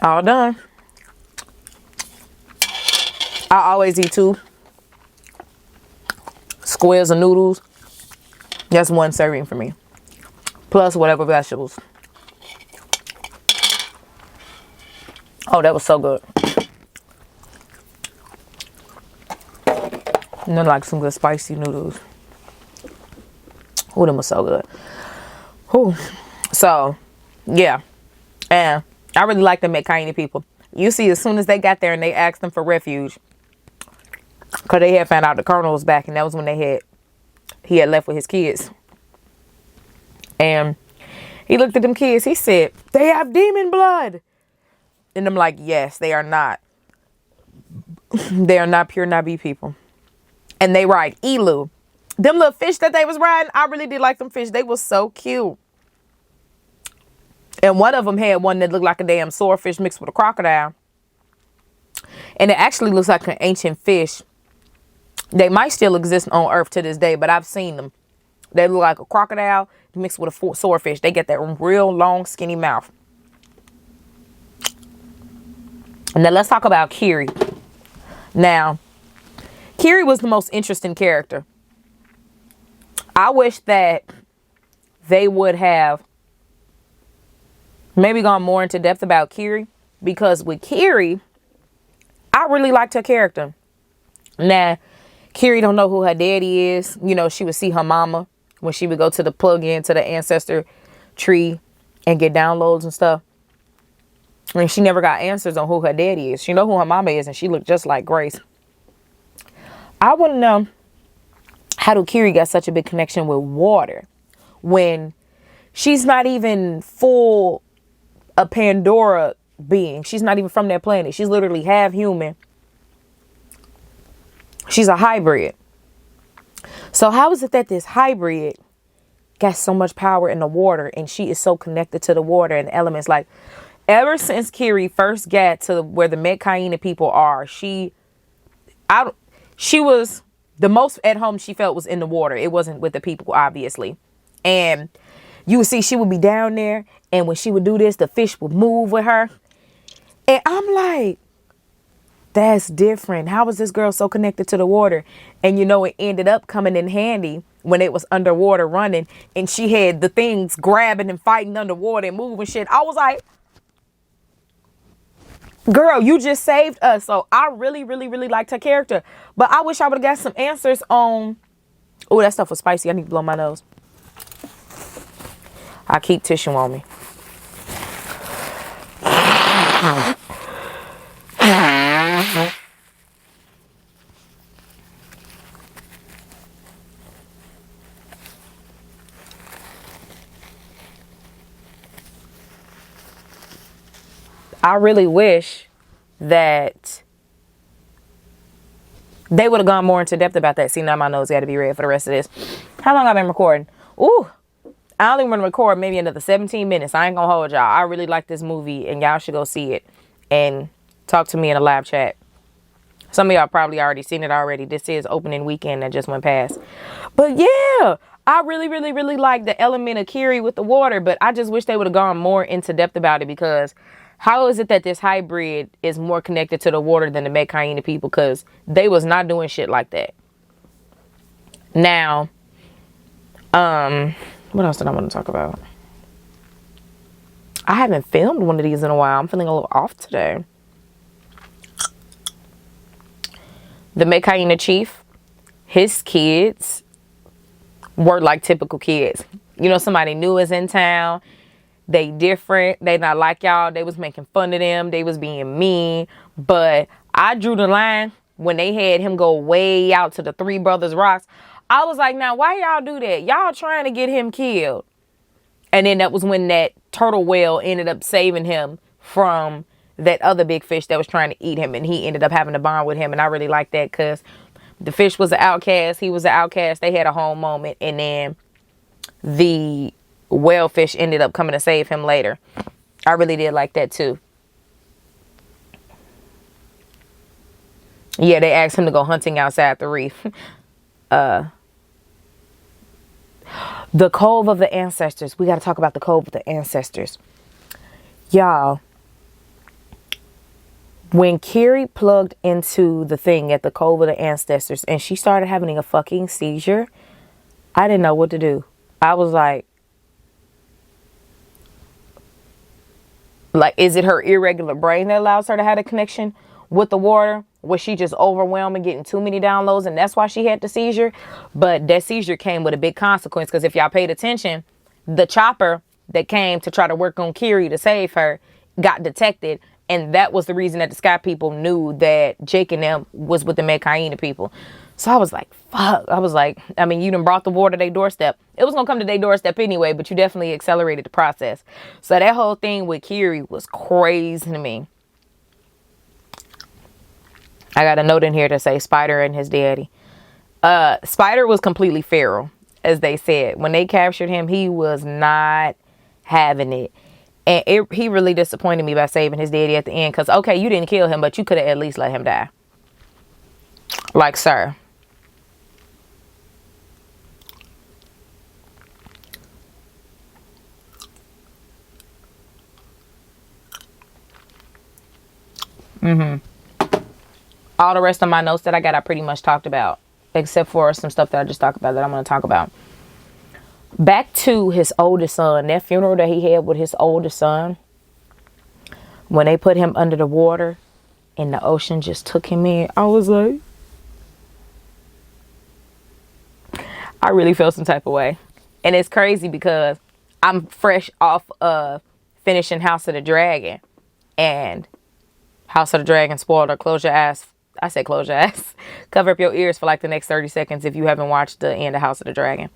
All done. I always eat 2 squares of noodles. That's 1 serving for me. Plus whatever vegetables. Oh, that was so good. And then like some good spicy noodles. Oh, them was so good. Ooh. So, yeah. And I really like the Medcaini people. You see, as soon as they got there and they asked them for refuge, because they had found out the colonel was back, and that was when he had left with his kids. And he looked at them kids. He said, "They have demon blood." And I'm like, yes, they are not. They are not pure Nabi people. And they ride elu. Them little fish that they was riding, I really did like them fish. They was so cute. And one of them had one that looked like a damn swordfish mixed with a crocodile. And it actually looks like an ancient fish. They might still exist on Earth to this day, but I've seen them. They look like a crocodile mixed with a swordfish. They get that real long, skinny mouth. And then let's talk about Kiri. Now, Kiri was the most interesting character. I wish that they would have maybe gone more into depth about Kiri, because with Kiri, I really liked her character. Now, Kiri don't know who her daddy is. You know, she would see her mama when she would go to the plug-in to the ancestor tree and get downloads and stuff. And she never got answers on who her daddy is. She know who her mama is, and she looked just like Grace. I want to know, how do Kiri got such a big connection with water when she's not even full a Pandora being? She's not even from that planet. She's literally half human. She's a hybrid. So how is it that this hybrid got so much power in the water, and she is so connected to the water and elements? Like, ever since Kiri first got to where the Medcaini people are, she was the most at home she felt was in the water. It wasn't with the people, obviously. And you would see she would be down there, and when she would do this, the fish would move with her. And I'm like, that's different. How was this girl so connected to the water? And you know, it ended up coming in handy when it was underwater running, and she had the things grabbing and fighting underwater and moving shit. I was like, girl, you just saved us. So I really, really, really liked her character. But I wish I would have got some answers on... Oh, that stuff was spicy. I need to blow my nose. I keep tissue on me. I really wish that they would have gone more into depth about that. See, now my nose got to be red for the rest of this. How long I've been recording? Ooh, I only want to record maybe another 17 minutes. I ain't gonna hold y'all. I really like this movie, and y'all should go see it and talk to me in a live chat. Some of y'all probably already seen it already. This is opening weekend that just went past. But yeah, I really, really, really like the element of Kiri with the water, but I just wish they would have gone more into depth about it, because how is it that this hybrid is more connected to the water than the Medcaini people? Because they was not doing shit like that. Now, what else did I want to talk about? I haven't filmed one of these in a while. I'm feeling a little off today. The Medcaini chief, his kids were like typical kids. You know, somebody new is in town. They different. They not like y'all. They was making fun of them. They was being mean. But I drew the line when they had him go way out to the Three Brothers Rocks. I was like, now, why y'all do that? Y'all trying to get him killed. And then that was when that turtle whale ended up saving him from that other big fish that was trying to eat him. And he ended up having to bond with him. And I really like that, because The fish was an outcast. He was an outcast. They had a home moment. And then the whale fish ended up coming to save him later. I really did like that too. Yeah, they asked him to go hunting outside the reef. The Cove of the Ancestors. We got to talk about the Cove of the Ancestors. Y'all, when Carrie plugged into the thing at the Cove of the Ancestors and she started having a fucking seizure, I didn't know what to do. I was like, is it her irregular brain that allows her to have a connection with the water? Was she just overwhelmed and getting too many downloads and that's why she had the seizure? But that seizure came with a big consequence, because if y'all paid attention, the chopper that came to try to work on Kiri to save her got detected, and that was the reason that the Sky people knew that Jake and them was with the Medcaina people. So I was like, fuck. I was like, I mean, you done brought the war to their doorstep. It was gonna come to their doorstep anyway, but you definitely accelerated the process. So that whole thing with Kiri was crazy to me. I got a note in here to say Spider and his daddy. Spider was completely feral, as they said. When they captured him, he was not having it. And he really disappointed me by saving his daddy at the end. Because, okay, you didn't kill him, but you could have at least let him die. Like, sir. All the rest of my notes that I got, I pretty much talked about. Except for some stuff that I just talked about that I'm going to talk about. Back to his oldest son. That funeral that he had with his oldest son. When they put him under the water and the ocean just took him in. I was like, I really felt some type of way. And it's crazy because I'm fresh off of finishing House of the Dragon. And House of the Dragon spoiler. Close your ass. I said close your ass. Cover up your ears for like the next 30 seconds if you haven't watched the end of House of the Dragon.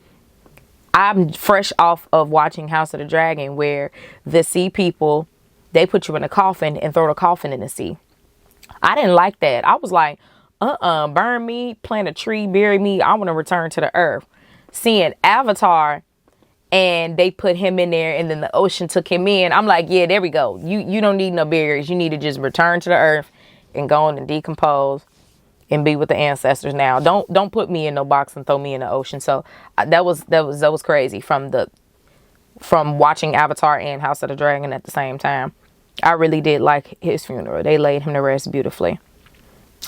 I'm fresh off of watching House of the Dragon, where the sea people, they put you in a coffin and throw the coffin in the sea. I didn't like that. I was like, burn me, plant a tree, bury me. I want to return to the earth. Seeing Avatar and they put him in there and then the ocean took him in. I'm like, yeah, there we go. You don't need no burials. You need to just return to the earth and go on and decompose and be with the ancestors now. Don't put me in no box and throw me in the ocean. So that was crazy from watching Avatar and House of the Dragon at the same time. I really did like his funeral. They laid him to rest beautifully.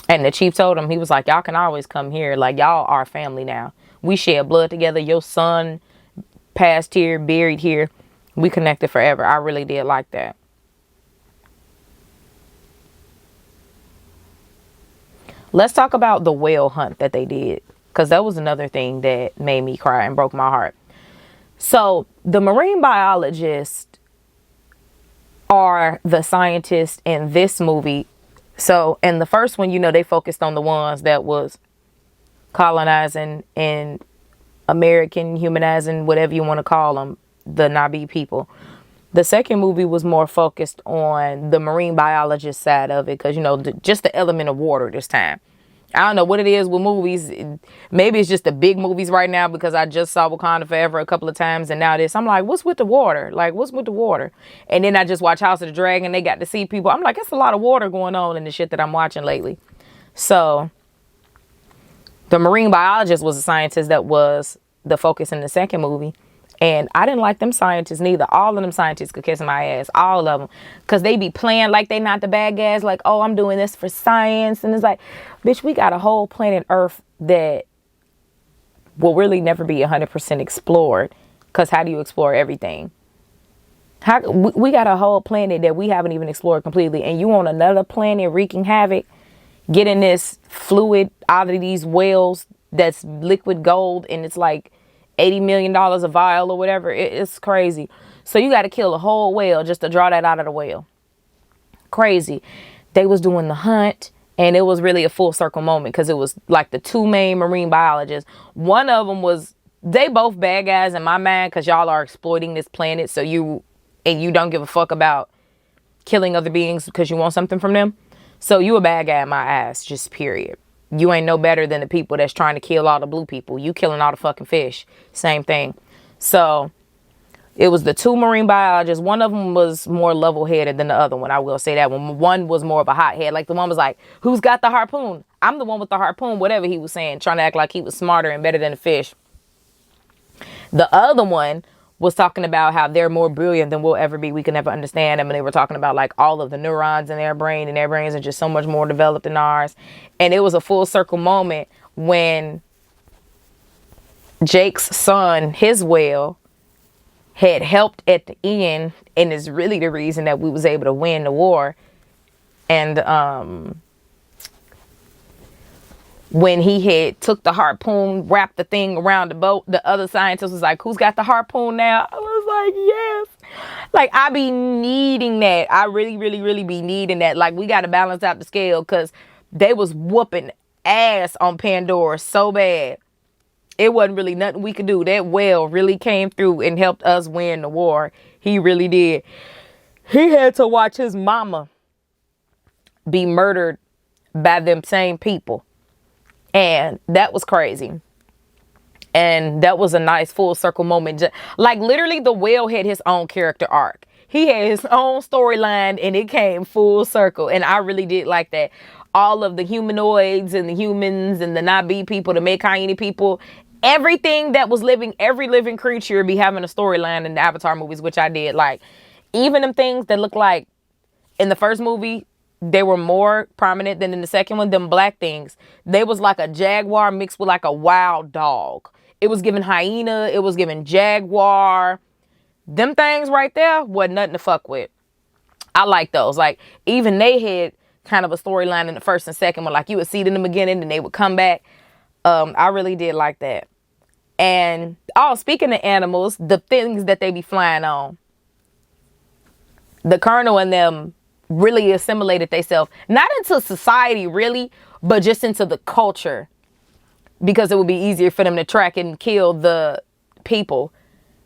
And the chief told him, he was like, y'all can always come here. Like, y'all are family now. We shed blood together. Your son passed here, buried here. We connected forever. I really did like that. Let's talk about the whale hunt that they did, because that was another thing that made me cry and broke my heart. So the marine biologists are the scientists in this movie. So in the first one, they focused on the ones that was colonizing and American humanizing, whatever you want to call them, the Nabi people. The second movie was more focused on the marine biologist side of it, because, just the element of water this time. I don't know what it is with movies. Maybe it's just the big movies right now, because I just saw Wakanda Forever a couple of times, and now this. I'm like, what's with the water? Like, what's with the water? And then I just watch House of the Dragon. They got to see people. I'm like, it's a lot of water going on in the shit that I'm watching lately. So the marine biologist was a scientist that was the focus in the second movie. And I didn't like them scientists neither. All of them scientists could kiss my ass. All of them. Because they be playing like they not the bad guys. Like, oh, I'm doing this for science. And it's like, bitch, we got a whole planet Earth that will really never be 100% explored. Because how do you explore everything? We got a whole planet that we haven't even explored completely. And you on another planet wreaking havoc. Getting this fluid out of these whales that's liquid gold. And it's like $80 million a vial or whatever. It's crazy. So you got to kill a whole whale just to draw that out of the whale. Crazy. They was doing the hunt, and it was really a full circle moment, because it was like the two main marine biologists. One of them they both bad guys in my mind, because y'all are exploiting this planet. So you don't give a fuck about killing other beings because you want something from them. So you a bad guy in my eyes, just period. You ain't no better than the people that's trying to kill all the blue people. You killing all the fucking fish. Same thing. So it was the two marine biologists. One of them was more level-headed than the other one. I will say that one. One was more of a hothead. Like the one was like, who's got the harpoon? I'm the one with the harpoon, whatever he was saying, trying to act like he was smarter and better than the fish. The other one was talking about how they're more brilliant than we'll ever be. We can never understand them. And they were talking about like all of the neurons in their brain, and their brains are just so much more developed than ours. And it was a full circle moment when Jake's son, his whale, had helped at the end, and is really the reason that we was able to win the war. And when he had took the harpoon, wrapped the thing around the boat, the other scientist was like, who's got the harpoon now? I was like, yes. Like, I be needing that. I really, really, really be needing that. Like, we got to balance out the scale, because they was whooping ass on Pandora so bad. It wasn't really nothing we could do. That whale really came through and helped us win the war. He really did. He had to watch his mama be murdered by them same people. And that was crazy. And that was a nice full circle moment. Like, literally, the whale had his own character arc. He had his own storyline, and it came full circle. And I really did like that. All of the humanoids and the humans and the Nabi people, the Mekayeni people, everything that was living, every living creature be having a storyline in the Avatar movies, which I did. Like, even them things that look like in the first movie, they were more prominent than in the second one. Them black things, they was like a jaguar mixed with like a wild dog. It was giving hyena. It was giving jaguar. Them things right there wasn't nothing to fuck with. I like those. Like, even they had kind of a storyline in the first and second one. Like, you would see it in the beginning and they would come back. I really did like that. And, speaking of animals, the things that they be flying on. The Colonel and them really assimilated themselves, not into society really, but just into the culture, because it would be easier for them to track and kill the people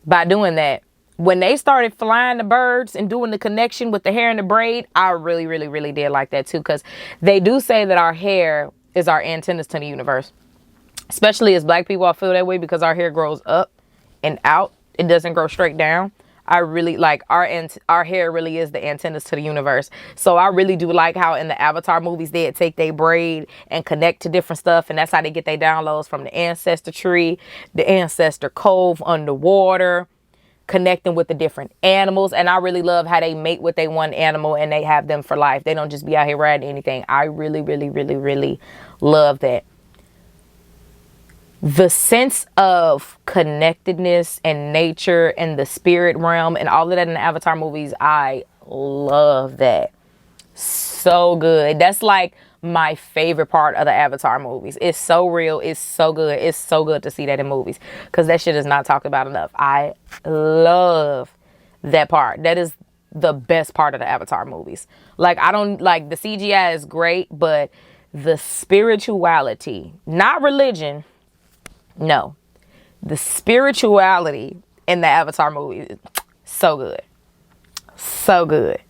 by doing that. When they started flying the birds and doing the connection with the hair and the braid, I really, really, really did like that too, because they do say that our hair is our antennas to the universe. Especially as black people, I feel that way, because our hair grows up and out. It doesn't grow straight down. I really like our hair really is the antennas to the universe. So I really do like how in the Avatar movies they take their braid and connect to different stuff, and that's how they get their downloads from the ancestor tree, the ancestor cove underwater, connecting with the different animals. And I really love how they mate with their one animal and they have them for life. They don't just be out here riding anything. I really, really, really, really love that. The sense of connectedness and nature and the spirit realm and all of that in the Avatar movies, I love that. So good. That's like my favorite part of the Avatar movies. It's so real. It's so good. It's so good to see that in movies, because that shit is not talked about enough. I love that part. That is the best part of the Avatar movies. Like, I don't like the CGI is great, but the spirituality, not religion. No, the spirituality in the Avatar movie is so good. So good.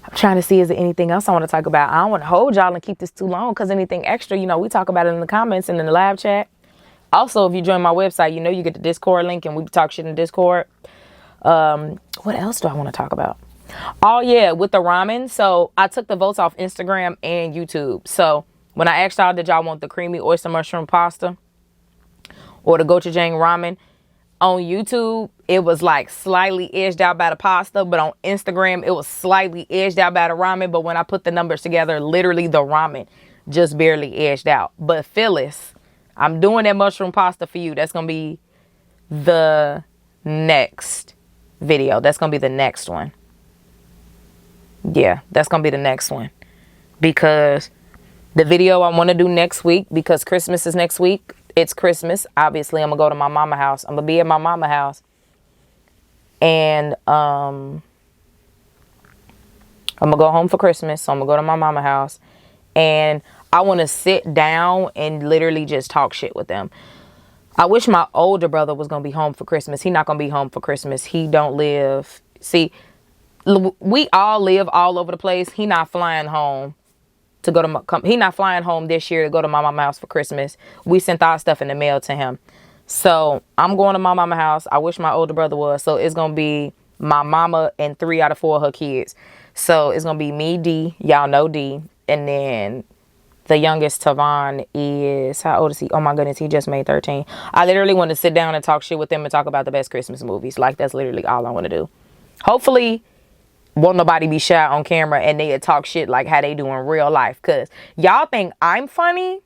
I'm trying to see, is there anything else I want to talk about? I don't want to hold y'all and keep this too long, because anything extra, we talk about it in the comments and in the live chat. Also, if you join my website, you get the Discord link and we talk shit in Discord. What else do I want to talk about? Oh, yeah, with the ramen. So I took the votes off Instagram and YouTube. So when I asked y'all, did y'all want the creamy oyster mushroom pasta or the gochujang ramen? On YouTube, it was like slightly edged out by the pasta, but on Instagram, it was slightly edged out by the ramen. But when I put the numbers together, literally the ramen just barely edged out. But Phyllis, I'm doing that mushroom pasta for you. That's going to be the next video. That's going to be the next one. Yeah, that's going to be the next one. Because the video I want to do next week, because Christmas is next week. It's Christmas. Obviously, I'm going to go to my mama house. I'm going to be at my mama house. And I'm going to go home for Christmas. So I'm going to go to my mama house. And I want to sit down and literally just talk shit with them. I wish my older brother was going to be home for Christmas. He not going to be home for Christmas. He don't live. See, we all live all over the place. He not flying home to go to he not flying home this year to go to my mama's house for Christmas. We sent our stuff in the mail to him. So I'm going to my mama's house. I wish my older brother was. So it's going to be my mama and 3 out of 4 of her kids. So it's going to be me, D. Y'all know D. And then the youngest, Tavon, is, how old is he? Oh my goodness, he just made 13. I literally want to sit down and talk shit with them and talk about the best Christmas movies. Like, that's literally all I want to do. Hopefully, won't nobody be shy on camera and they talk shit like how they do in real life. Because y'all think I'm funny.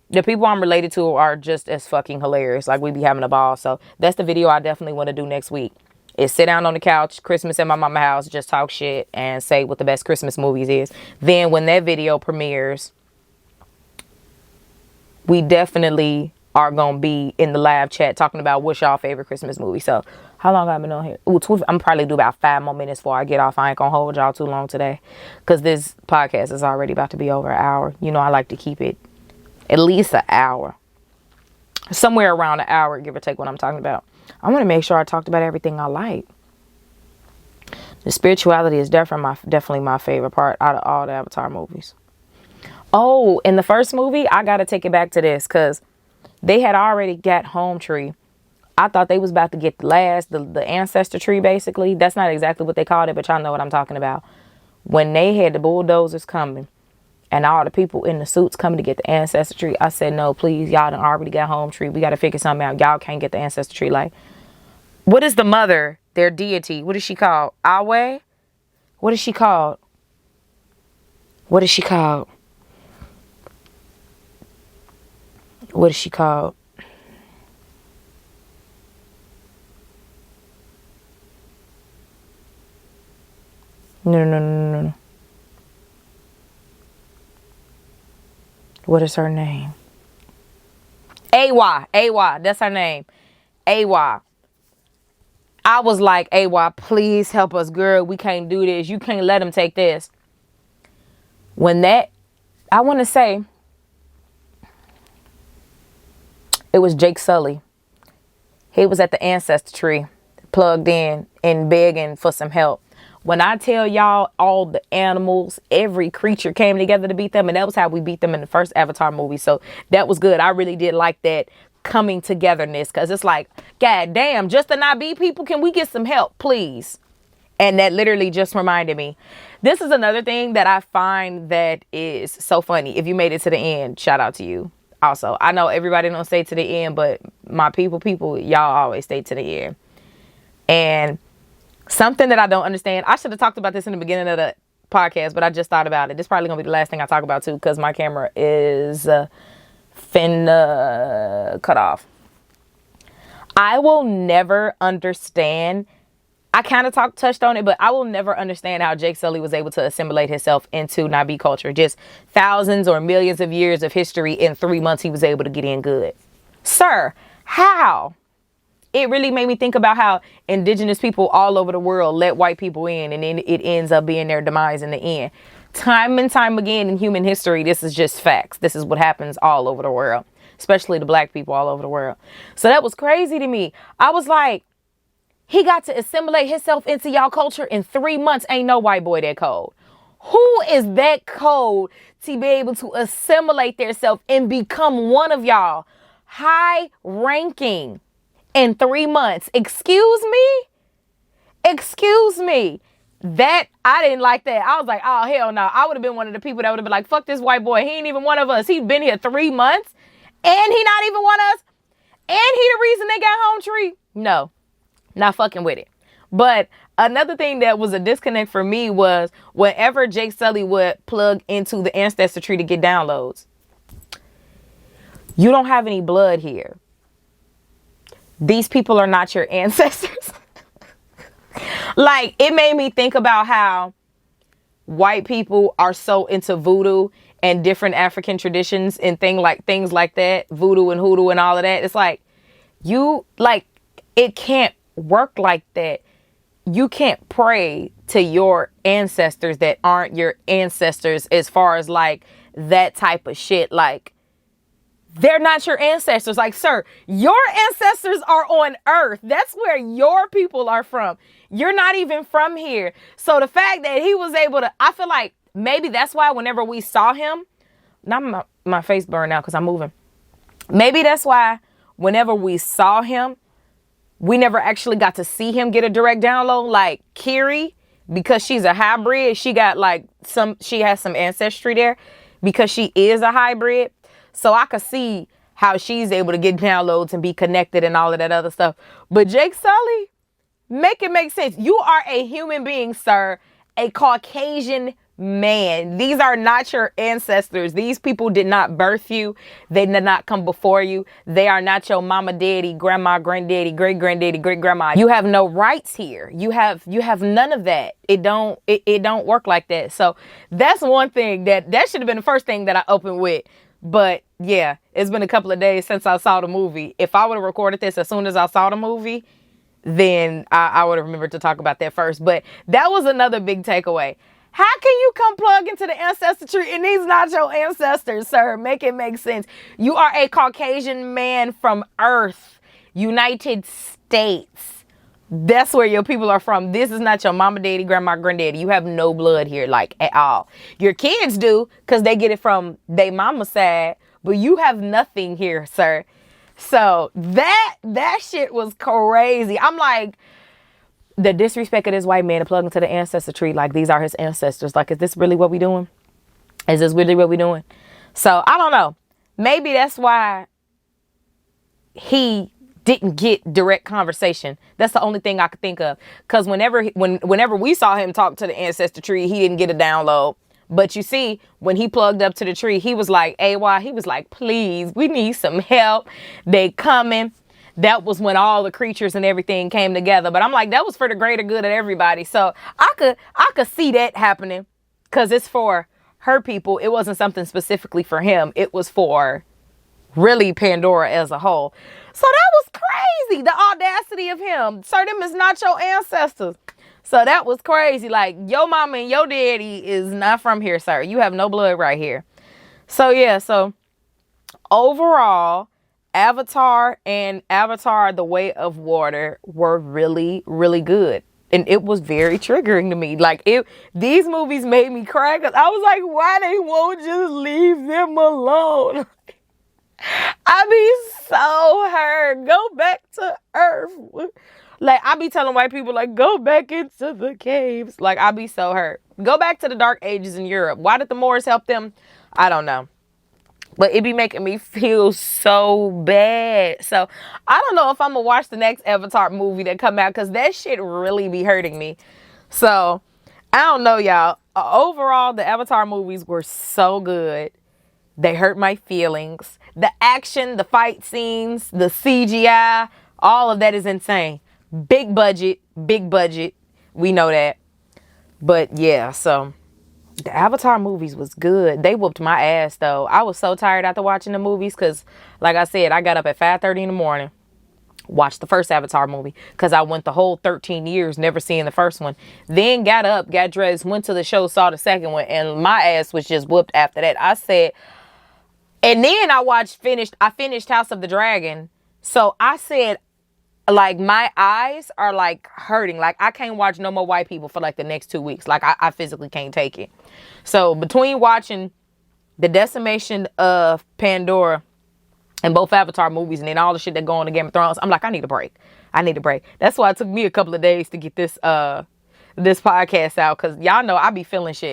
The people I'm related to are just as fucking hilarious. Like, we be having a ball. So that's the video I definitely want to do next week. Is sit down on the couch, Christmas at my mama's house, just talk shit and say what the best Christmas movies is. Then when that video premieres, we definitely are going to be in the live chat talking about what's y'all favorite Christmas movie. So how long have I been on here? Ooh, I'm probably do about 5 more minutes before I get off. I ain't going to hold y'all too long today because this podcast is already about to be over an hour. You know, I like to keep it at least an hour. Somewhere around an hour, give or take, what I'm talking about. I want to make sure I talked about everything I like. The spirituality is definitely my favorite part out of all the Avatar movies. Oh, in the first movie, I got to take it back to this because they had already got home tree. I thought they was about to get the ancestor tree, basically. That's not exactly what they called it, but y'all know what I'm talking about. When they had the bulldozers coming and all the people in the suits coming to get the ancestor tree, I said, no, please, y'all done already got home tree. We got to figure something out. Y'all can't get the ancestor tree. Like, what is the mother, their deity? What is she called? Awe? What is she called? What is she called? What is she called? No. What is her name? Awa. That's her name. Awa. I was like, Awa, please help us, girl. We can't do this. You can't let them take this. When that, I want to say, it was Jake Sully. He was at the ancestor tree, plugged in and begging for some help. When I tell y'all, all the animals, every creature came together to beat them. And that was how we beat them in the first Avatar movie. So that was good. I really did like that coming togetherness. Because it's like, God damn, just to not be people, can we get some help, please? And that literally just reminded me. This is another thing that I find that is so funny. If you made it to the end, shout out to you. Also, I know everybody don't stay to the end, but my people, y'all always stay to the end. And something that I don't understand, I should have talked about this in the beginning of the podcast, but I just thought about it. This is probably going to be the last thing I talk about too, because my camera is finna cut off. I will never understand. I kind of touched on it, but I will never understand how Jake Sully was able to assimilate himself into Na'vi culture. Just thousands or millions of years of history. In 3 months, he was able to get in good. Sir, how? It really made me think about how indigenous people all over the world let white people in, and then it ends up being their demise in the end. Time and time again in human history, this is just facts. This is what happens all over the world, especially the black people all over the world. So that was crazy to me. I was like, he got to assimilate himself into y'all culture in 3 months. Ain't no white boy that cold. Who is that cold to be able to assimilate themselves and become one of y'all high ranking in 3 months? Excuse me. That, I didn't like that. I was like, oh, hell no. I would have been one of the people that would have been like, fuck this white boy. He ain't even one of us. He's been here 3 months and he not even one of us. And he the reason they got home tree. No. Not fucking with it. But another thing that was a disconnect for me was whenever Jake Sully would plug into the ancestor tree to get downloads. You don't have any blood here. These people are not your ancestors. Like, it made me think about how white people are so into voodoo and different African traditions and things like that. Voodoo and hoodoo and all of that. It's like, it can't work like that. You can't pray to your ancestors that aren't your ancestors as far as like that type of shit. Like, they're not your ancestors. Like, sir, your ancestors are on earth. That's where your people are from. You're not even from here. So the fact that he was able to, I feel like maybe that's why whenever we saw him, not my face burned out because I'm moving. Maybe that's why whenever we saw him, we never actually got to see him get a direct download. Like Kiri, because she's a hybrid, she has some ancestry there because she is a hybrid. So I could see how she's able to get downloads and be connected and all of that other stuff. But Jake Sully, make it make sense. You are a human being, sir, a Caucasian man. These are not your ancestors. These people did not birth you. They did not come before you. They are not your mama, daddy, grandma, granddaddy, great granddaddy, great grandma. You have no rights here. You have none of that. It don't work like that. So that's one thing that should have been the first thing that I opened with. But yeah, it's been a couple of days since I saw the movie. If I would have recorded this as soon as I saw the movie, then I would have remembered to talk about that first. But that was another big takeaway. How can you come plug into the ancestor tree and these not your ancestors, sir? Make it make sense. You are a Caucasian man from Earth, United States. That's where your people are from. This is not your mama, daddy, grandma, granddaddy. You have no blood here, like, at all. Your kids do, because they get it from their mama side, but you have nothing here, sir. So that shit was crazy. I'm like, the disrespect of this white man to plug into the ancestor tree, like these are his ancestors. Like, is this really what we doing? Is this really what we doing? So I don't know. Maybe that's why he didn't get direct conversation. That's the only thing I could think of. Because whenever we saw him talk to the ancestor tree, he didn't get a download. But you see, when he plugged up to the tree, he was like, AY, he was like, please, we need some help. They coming. That was when all the creatures and everything came together. But I'm like, that was for the greater good of everybody. So I could see that happening because it's for her people. It wasn't something specifically for him. It was for really Pandora as a whole. So that was crazy. The audacity of him. Sir, them is not your ancestors. So that was crazy. Like, your mama and your daddy is not from here, sir. You have no blood right here. So yeah, so overall, Avatar and Avatar The Way of Water were really, really good. And it was very triggering to me. Like, these movies made me cry because I was like, why they won't just leave them alone? I be so hurt. Go back to Earth. Like, I be telling white people, like, go back into the caves. Like, I be so hurt. Go back to the Dark Ages in Europe. Why did the Moors help them? I don't know. But it be making me feel so bad. So I don't know if I'm going to watch the next Avatar movie that come out because that shit really be hurting me. So I don't know, y'all. Overall, the Avatar movies were so good. They hurt my feelings. The action, the fight scenes, the CGI, all of that is insane. Big budget. We know that. But yeah, so the Avatar movies was good. They whooped my ass, though. I was so tired after watching the movies because, like I said, I got up at 5:30 in the morning, watched the first Avatar movie because I went the whole 13 years never seeing the first one. Then got up, got dressed, went to the show, saw the second one, and my ass was just whooped after that. I said, and then I finished House of the Dragon. So I said, like, my eyes are like hurting. Like, I can't watch no more white people for like the next 2 weeks. Like, I physically can't take it. So between watching the decimation of Pandora and both Avatar movies and then all the shit that go on in Game of Thrones, I'm like, I need a break. That's why it took me a couple of days to get this podcast out, because y'all know I be feeling shit.